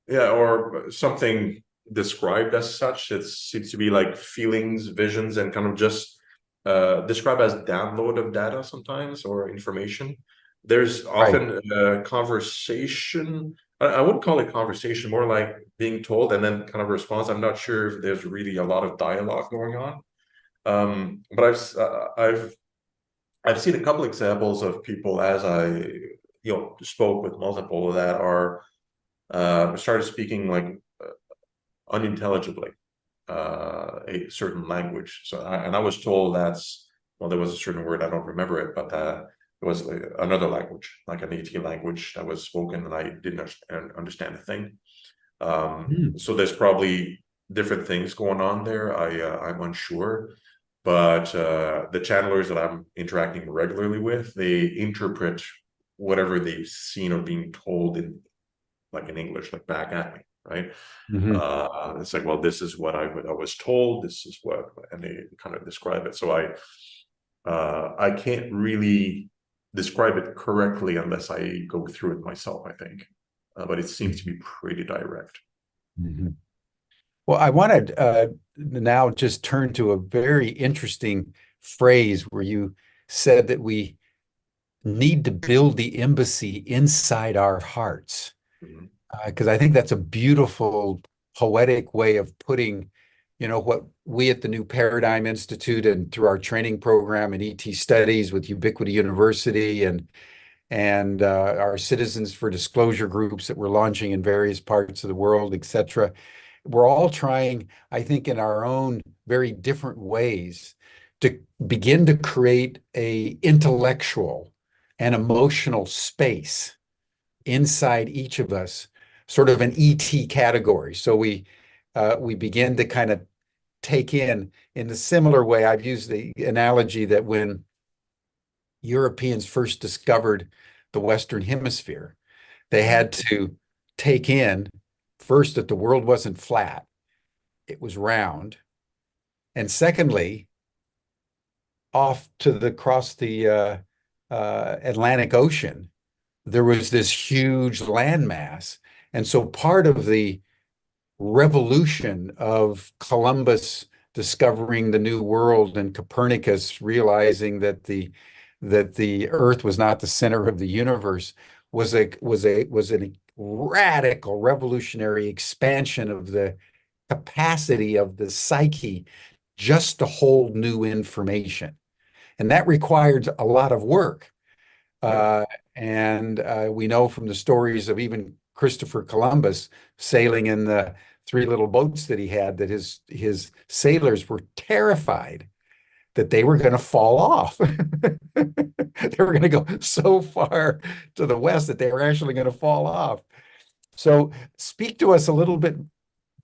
Yeah, or something described as such. It seems to be like feelings, visions, and kind of just described as download of data sometimes, or information. There's often a conversation. I wouldn't call it conversation, more like being told and then kind of a response. I'm not sure if there's really a lot of dialogue going on. But I've seen a couple examples of people, as I spoke with multiple, that are started speaking like unintelligibly a certain language. So I was told there was a certain word, I don't remember it, but it was another language, like an AT language that was spoken, and I didn't understand a thing. So there's probably different things going on there. I'm unsure. But the channelers that I'm interacting regularly with, they interpret whatever they've seen or being told in English, like back at me, right? It's like, well, this is what I was told. This is what, and they kind of describe it. So I can't really describe it correctly unless I go through it myself, I think. But it seems to be pretty direct. Well, I wanted now just turn to a very interesting phrase where you said that we need to build the embassy inside our hearts. Because I think that's a beautiful, poetic way of putting, what we at the New Paradigm Institute and through our training program and ET studies with Ubiquity University and our Citizens for Disclosure groups that we're launching in various parts of the world, et cetera. We're all trying, I think, in our own very different ways to begin to create a intellectual and emotional space inside each of us, sort of an ET category. So we begin to kind of take in a similar way. I've used the analogy that when Europeans first discovered the Western Hemisphere, They had to take in first that the world wasn't flat, it was round. And secondly, off to the across the Atlantic Ocean, there was this huge landmass. And so part of the revolution of Columbus discovering the new world and Copernicus realizing that the Earth was not the center of the universe was a radical revolutionary expansion of the capacity of the psyche just to hold new information. And that required a lot of work. Yeah. And we know from the stories of even Christopher Columbus sailing in the three little boats that he had that his sailors were terrified that they were going to fall off. They were going to go so far to the west that they were actually going to fall off. So speak to us a little bit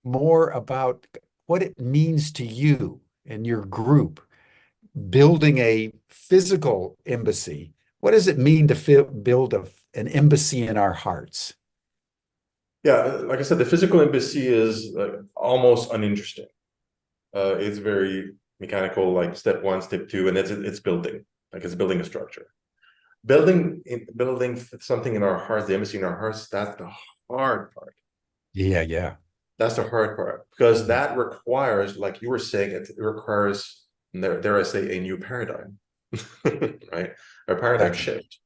more about what it means to you and your group building a physical embassy. What does it mean to build an embassy in our hearts? Yeah, like I said, the physical embassy is almost uninteresting. It's very mechanical, like step one, step two, and it's building, like it's building a structure. Building something in our hearts, the embassy in our hearts, that's the hard part. Yeah, yeah. That's the hard part, because that requires, like you were saying, it requires, dare I say, a new paradigm, right? A paradigm shift.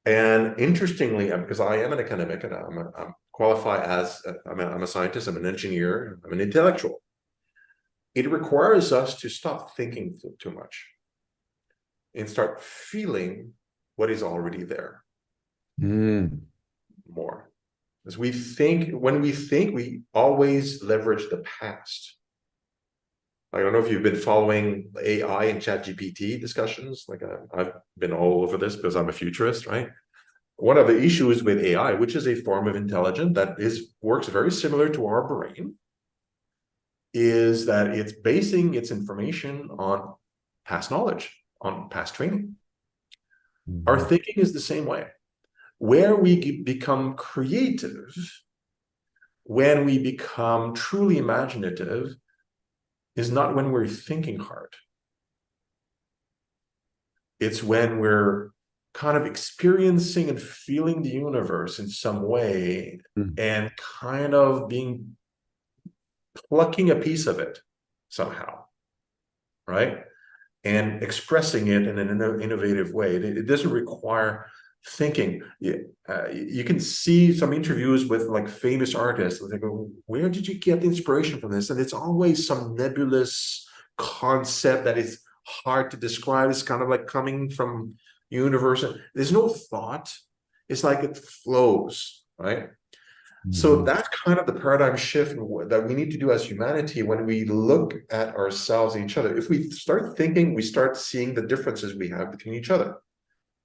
And interestingly, because I am an academic and I'm qualified as, I'm a scientist, I'm an engineer, I'm an intellectual. It requires us to stop thinking too much and start feeling what is already there more. As when we think, we always leverage the past. I don't know if you've been following AI and ChatGPT discussions. Like I've been all over this because I'm a futurist, right? One of the issues with AI, which is a form of intelligence that works very similar to our brain, is that it's basing its information on past knowledge, on past training. Our thinking is the same way. Where we become creative, when we become truly imaginative, is not when we're thinking hard. It's when we're kind of experiencing and feeling the universe in some way and kind of plucking a piece of it somehow, right? And expressing it in an innovative way. It doesn't require thinking. You can see some interviews with like famous artists. They go, where did you get the inspiration from this? And it's always some nebulous concept that is hard to describe. It's kind of like coming from universe. There's no thought. It's like it flows, right? So that's kind of the paradigm shift that we need to do as humanity when we look at ourselves and each other. If we start thinking, we start seeing the differences we have between each other.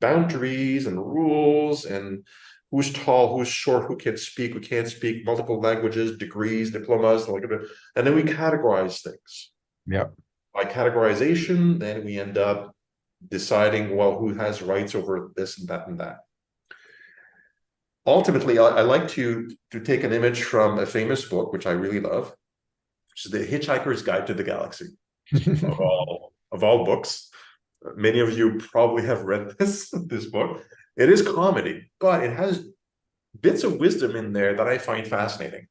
Boundaries and rules and who's tall, who's short, who can speak, who can't speak, multiple languages, degrees, diplomas, and then we categorize things. Yep. By categorization, then we end up deciding, well, who has rights over this and that and that. Ultimately, I like to take an image from a famous book, which I really love, which is The Hitchhiker's Guide to the Galaxy. of all books. Many of you probably have read this book. It is comedy, but it has bits of wisdom in there that I find fascinating.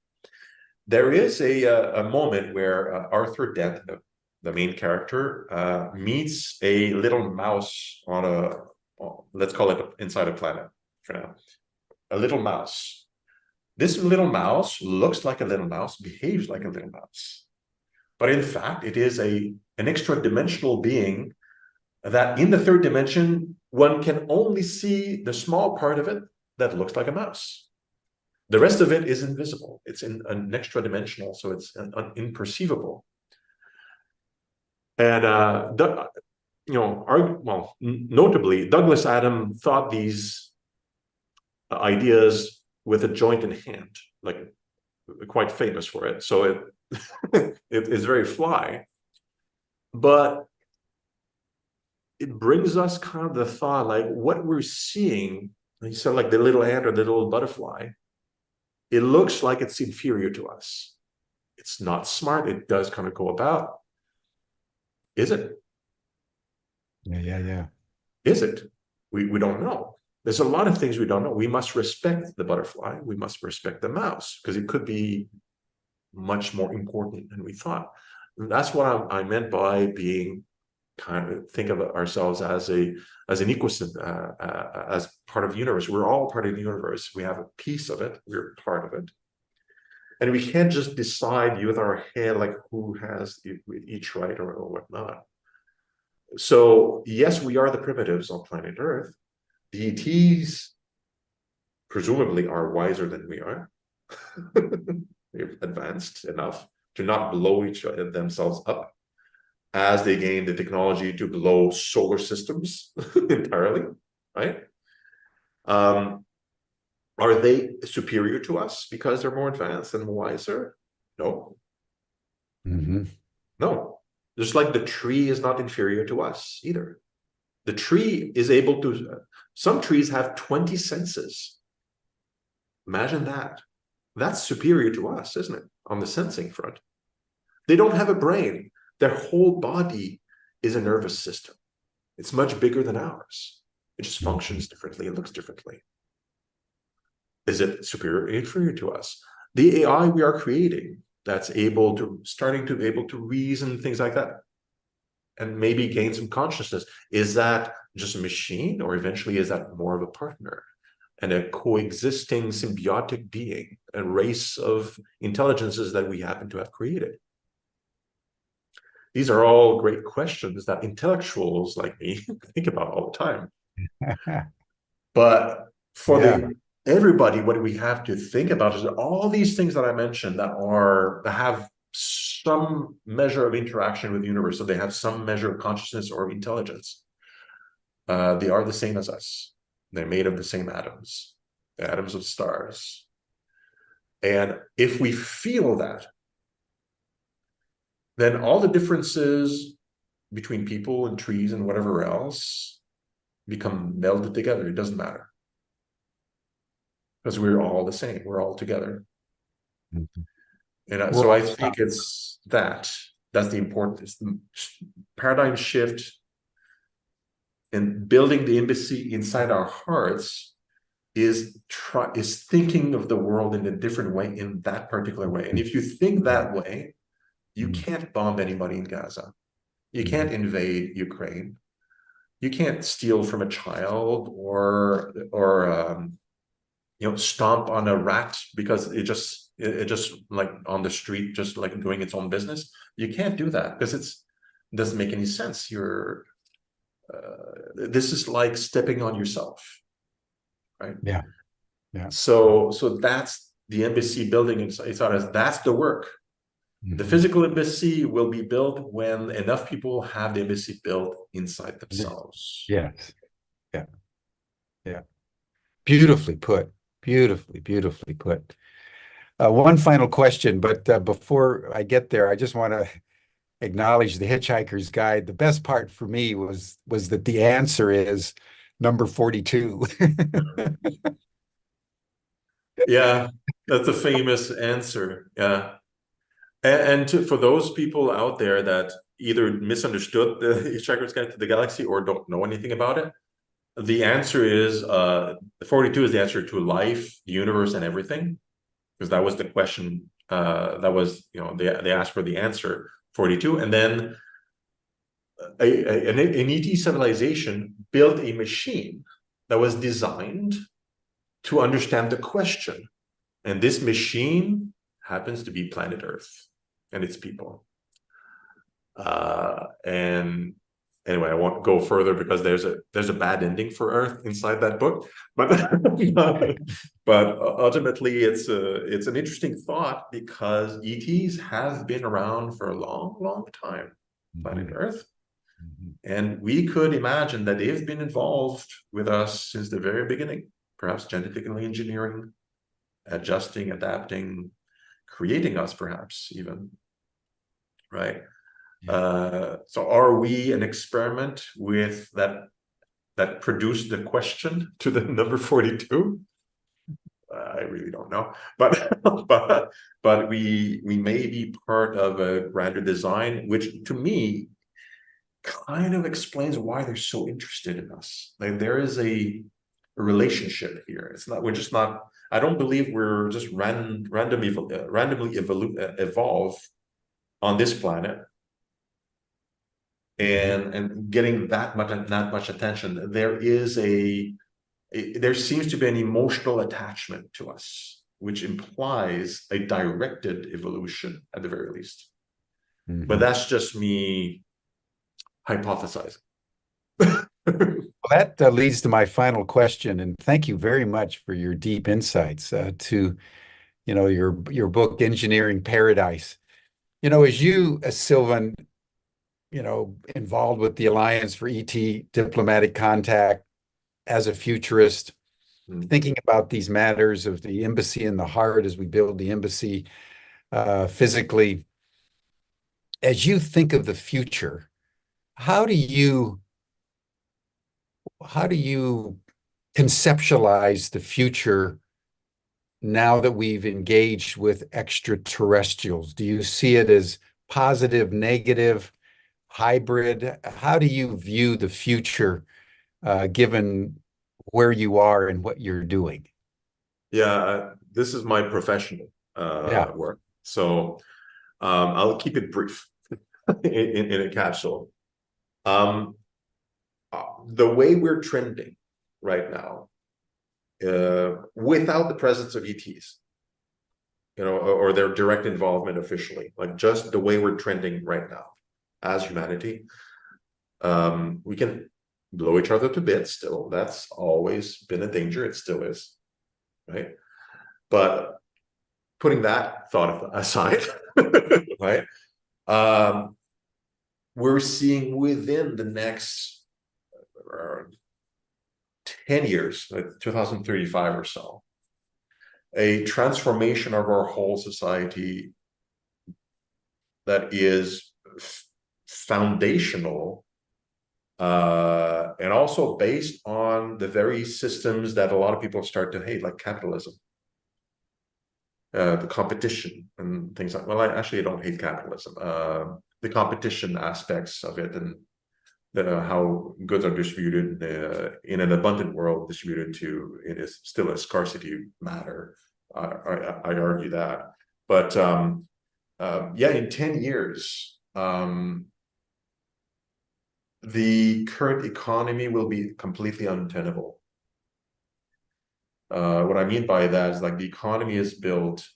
There is a moment where Arthur Dent, the main character, meets a little mouse on let's call it inside a planet for now. A little mouse. This little mouse looks like a little mouse, behaves like a little mouse. But in fact, it is an extra-dimensional being that in the third dimension, one can only see the small part of it that looks like a mouse. The rest of it is invisible. It's in an extra-dimensional, so it's imperceivable. And notably, Douglas Adams thought these ideas with a joint in hand, like quite famous for it. So it is very fly, but it brings us kind of the thought, like what we're seeing And you said like the little ant or the little butterfly, it looks like it's inferior to us. It's not smart. It does kind of go about. Is it? Yeah. Is it? We don't know. There's a lot of things we don't know. We must respect the butterfly. We must respect the mouse because it could be much more important than we thought. And that's what I meant by being kind of think of ourselves as an ecosystem, as part of the universe. We're all part of the universe. We have a piece of it. We're part of it. And we can't just decide with our head like who has each right or whatnot. So yes, we are the primitives on planet Earth. The ETs presumably are wiser than we are. They've advanced enough to not blow themselves up as they gain the technology to blow solar systems entirely, right? Are they superior to us because they're more advanced and wiser? No. No. Just like the tree is not inferior to us either. The tree is able to, some trees have 20 senses. Imagine that. That's superior to us, isn't it? On the sensing front. They don't have a brain. Their whole body is a nervous system. It's much bigger than ours. It just functions differently. It looks differently. Is it superior or inferior to us? The AI we are creating that's starting to be able to reason, things like that, and maybe gain some consciousness, is that just a machine, or eventually is that more of a partner and a coexisting symbiotic being, a race of intelligences that we happen to have created? These are all great questions that intellectuals like me think about all the time. But for everybody, what we have to think about is all these things that I mentioned that have some measure of interaction with the universe, so they have some measure of consciousness or intelligence. They are the same as us. They're made of the same atoms, the atoms of stars. And if we feel that, then all the differences between people and trees and whatever else become melded together. It doesn't matter. Because we're all the same. We're all together. And so I think it's that's the importance. The paradigm shift and building the embassy inside our hearts is thinking of the world in a different way, in that particular way. And if you think that way, you can't bomb anybody in Gaza. You can't invade Ukraine. You can't steal from a child or stomp on a rat because it just like on the street, just like doing its own business. You can't do that because it doesn't make any sense. This is like stepping on yourself, right? Yeah. So that's the embassy building inside us. That's the work. The physical embassy will be built when enough people have the embassy built inside themselves. Yes. Yeah. Beautifully put. Beautifully put. One final question, but before I get there, I just want to acknowledge the Hitchhiker's Guide. The best part for me was that the answer is number 42. Yeah, that's a famous answer. Yeah. And for those people out there that either misunderstood the Hitchhiker's Guide to the Galaxy or don't know anything about it, the answer is 42 is the answer to life, the universe, and everything, because that was the question. That was, they asked for the answer 42, and then an ET civilization built a machine that was designed to understand the question, and this machine happens to be planet Earth and its people. And anyway, I won't go further because there's a bad ending for Earth inside that book. But but ultimately, it's an interesting thought because ETs have been around for a long time, planet Earth, and we could imagine that they've been involved with us since the very beginning, perhaps genetically engineering, adjusting, adapting, creating us, perhaps even, right? So are we an experiment with that that produced the question to the number 42? I really don't know, but but we may be part of a grander design, which to me kind of explains why they're so interested in us. Like there is a relationship here. It's not, we're just not, I don't believe we're just randomly evolve on this planet and getting that much attention. There seems to be an emotional attachment to us, which implies a directed evolution at the very least. But that's just me hypothesizing. Well, that leads to my final question, and thank you very much for your deep insights to, your book, Engineering Paradise. As Sylvain, involved with the Alliance for ET Diplomatic Contact as a futurist, thinking about these matters of the embassy in the heart as we build the embassy physically. As you think of the future, how do you conceptualize the future now that we've engaged with extraterrestrials? Do you see it as positive, negative, hybrid? How do you view the future given where you are and what you're doing? Yeah, this is my professional work. So I'll keep it brief in a capsule. The way we're trending right now, without the presence of ETs, or their direct involvement officially, like just the way we're trending right now as humanity, we can blow each other to bits still. That's always been a danger. It still is, right? But putting that thought aside, right? We're seeing within the next 10 years, like 2035 or so, a transformation of our whole society that is foundational and also based on the very systems that a lot of people start to hate, like capitalism, the competition and things like, well, I don't hate capitalism, the competition aspects of it, and how goods are distributed in an abundant world, distributed to, it is still a scarcity matter. I argue that, but yeah, in 10 years, the current economy will be completely untenable. What I mean by that is, like, the economy is built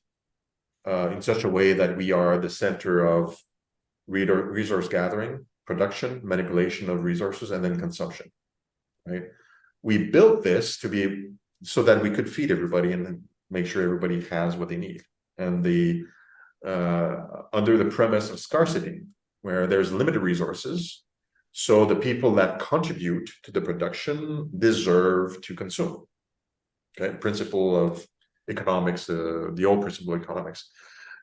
in such a way that we are the center of resource gathering, production, manipulation of resources, and then consumption, right? We built this to be so that we could feed everybody and make sure everybody has what they need. And under the premise of scarcity, where there's limited resources, so the people that contribute to the production deserve to consume. Okay, principle of economics, the old principle of economics.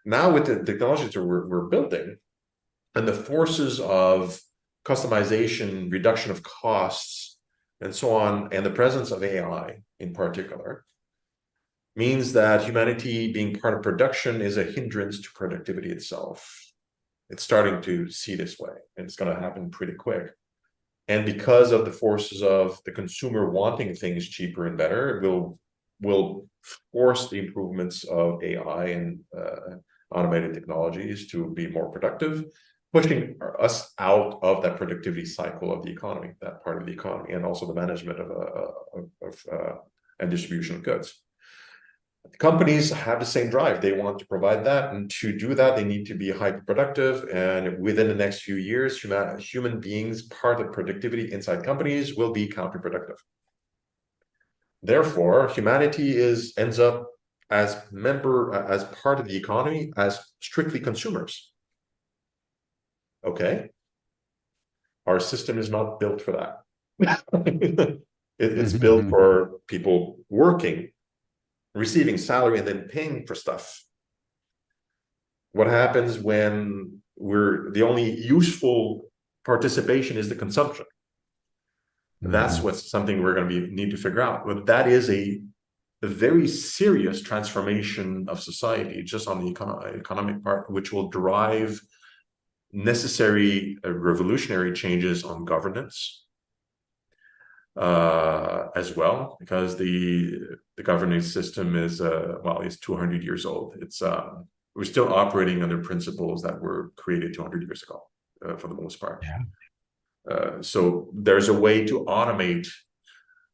Now with the technologies that we're building, and the forces of customization, reduction of costs, and so on, and the presence of AI in particular, means that humanity being part of production is a hindrance to productivity itself. It's starting to see this way, and it's going to happen pretty quick. And because of the forces of the consumer wanting things cheaper and better, will force the improvements of AI and automated technologies to be more productive, pushing us out of that productivity cycle of the economy, that part of the economy, and also the management of and distribution of goods. Companies have the same drive. They want to provide that, and to do that, they need to be hyper productive. And within the next few years, human beings, part of productivity inside companies, will be counterproductive. Therefore, humanity ends up as part of the economy as strictly consumers. Okay, our system is not built for that. It's built for people working, receiving salary, and then paying for stuff. What happens when the only useful participation is the consumption? That's what's something we're going to need to figure out. But that is a very serious transformation of society just on the economic part, which will drive necessary revolutionary changes on governance as well, because the governing system is well, it's 200 years old. It's we're still operating under principles that were created 200 years ago for the most part. Yeah. So there's a way to automate.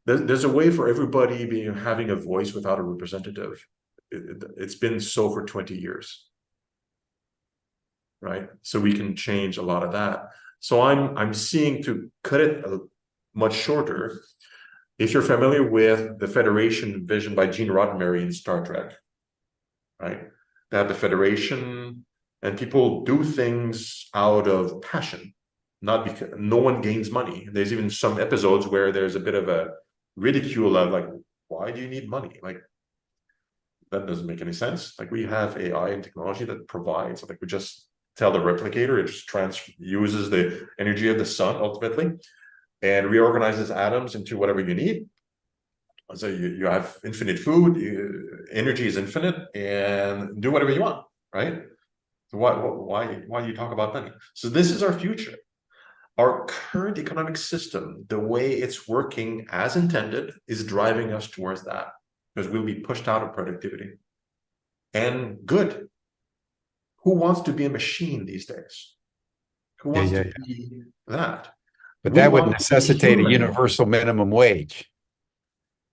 There's a way for everybody having a voice without a representative. It's been so for 20 years, right? So we can change a lot of that. So I'm seeing, to cut it much shorter, if you're familiar with the Federation vision by Gene Roddenberry in Star Trek, right? That the Federation and people do things out of passion, not because no one gains money. There's even some episodes where there's a bit of a ridicule of like, why do you need money? Like, that doesn't make any sense. Like, we have AI and technology that provides, like, we just tell the replicator, it just uses the energy of the sun ultimately and reorganizes atoms into whatever you need. So you have infinite food, energy is infinite, and do whatever you want, right? So why do you talk about money? So this is our future. Our current economic system, the way it's working as intended, is driving us towards that, because we'll be pushed out of productivity. And good. Who wants to be a machine these days? Who wants to be that? But that would necessitate a universal minimum wage.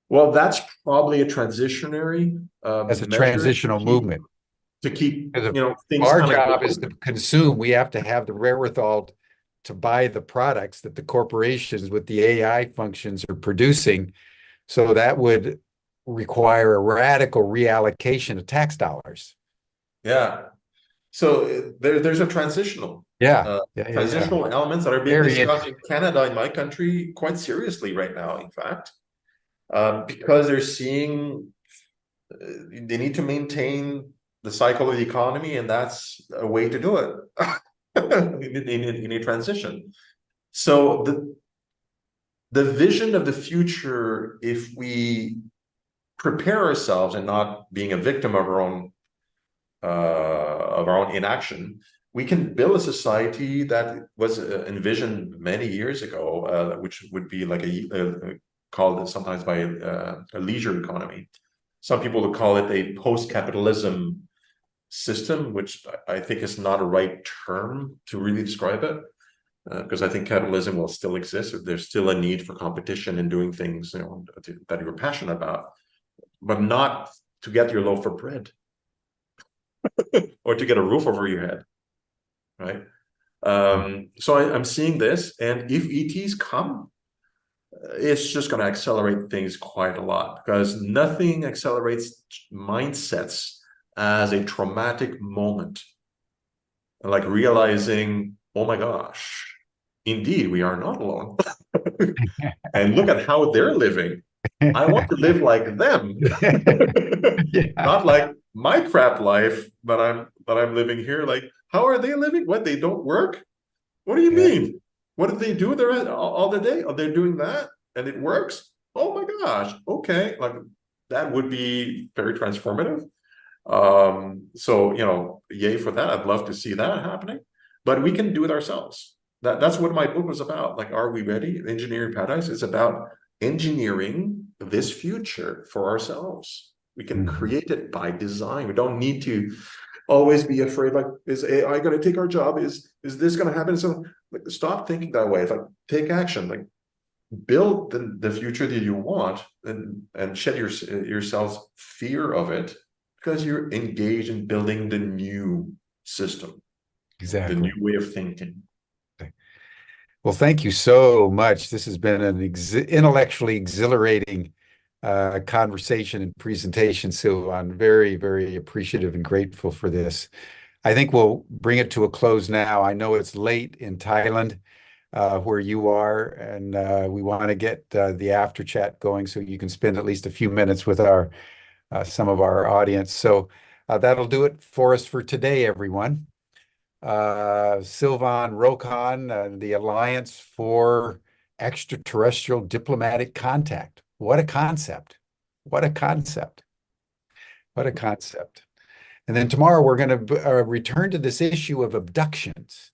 Well, that's probably a transitionary That's a transitional movement. To keep, things our job is to consume. We have to have the wherewithal to buy the products that the corporations with the AI functions are producing. So that would require a radical reallocation of tax dollars. Yeah. So there's a transitional elements that are being discussed in Canada, in my country, quite seriously right now, in fact, because they're seeing they need to maintain the cycle of the economy, and that's a way to do it in a transition. So the vision of the future, if we prepare ourselves and not being a victim of our own inaction, we can build a society that was envisioned many years ago, which would be like called sometimes by a leisure economy. Some people would call it a post-capitalism system, which I think is not a right term to really describe it, because I think capitalism will still exist. There's still a need for competition and doing things that you're passionate about, but not to get your loaf of bread or to get a roof over your head, right? So I'm seeing this, and if ETs come, it's just going to accelerate things quite a lot, because nothing accelerates mindsets as a traumatic moment, like realizing, oh my gosh, indeed, we are not alone. And look at how they're living. I want to live like them. Not like my crap life that I'm living here. Like, how are they living? What, they don't work? What do you mean? What do they do there all the day? Oh, they're doing that and it works? Oh my gosh. Okay. Like, that would be very transformative. So, yay for that. I'd love to see that happening, but we can do it ourselves. That's what my book was about. Like, are we ready? Engineering Paradise is about engineering this future for ourselves. We can create it by design. We don't need to always be afraid, like, is AI going to take our job? Is this going to happen? So, like, stop thinking that way. It's like, take action. Like, build the future that you want, and shed yourselves fear of it, because you're engaged in building the new system, the new way of thinking. Well, thank you so much. This has been an intellectually exhilarating conversation and presentation, Sylvain. I'm very, very appreciative and grateful for this. I think we'll bring it to a close now. I know it's late in Thailand, where you are, and we want to get the after chat going so you can spend at least a few minutes with some of our audience. So that'll do it for us for today, everyone. Sylvain Rochon, the Alliance for extraterrestrial diplomatic contact. What a concept. What a concept. What a concept. And then tomorrow we're going to return to this issue of abductions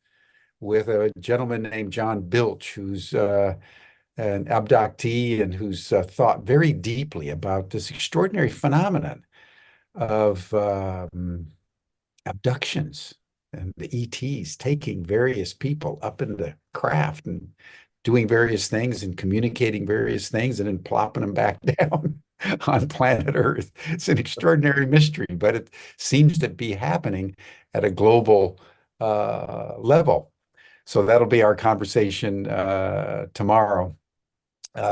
with a gentleman named John Bilch, who's an abductee and who's thought very deeply about this extraordinary phenomenon of abductions and the ETs taking various people up in the craft and doing various things and communicating various things and then plopping them back down on planet Earth. It's an extraordinary mystery, but it seems to be happening at a global level. So that'll be our conversation tomorrow.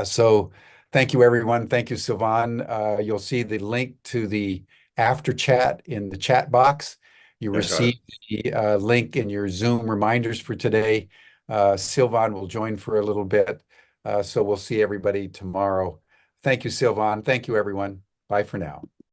So thank you, everyone. Thank you, Sylvain. You'll see the link to the after chat in the chat box. You receive the link in your Zoom reminders for today. Sylvain will join for a little bit. So we'll see everybody tomorrow. Thank you, Sylvain. Thank you, everyone. Bye for now.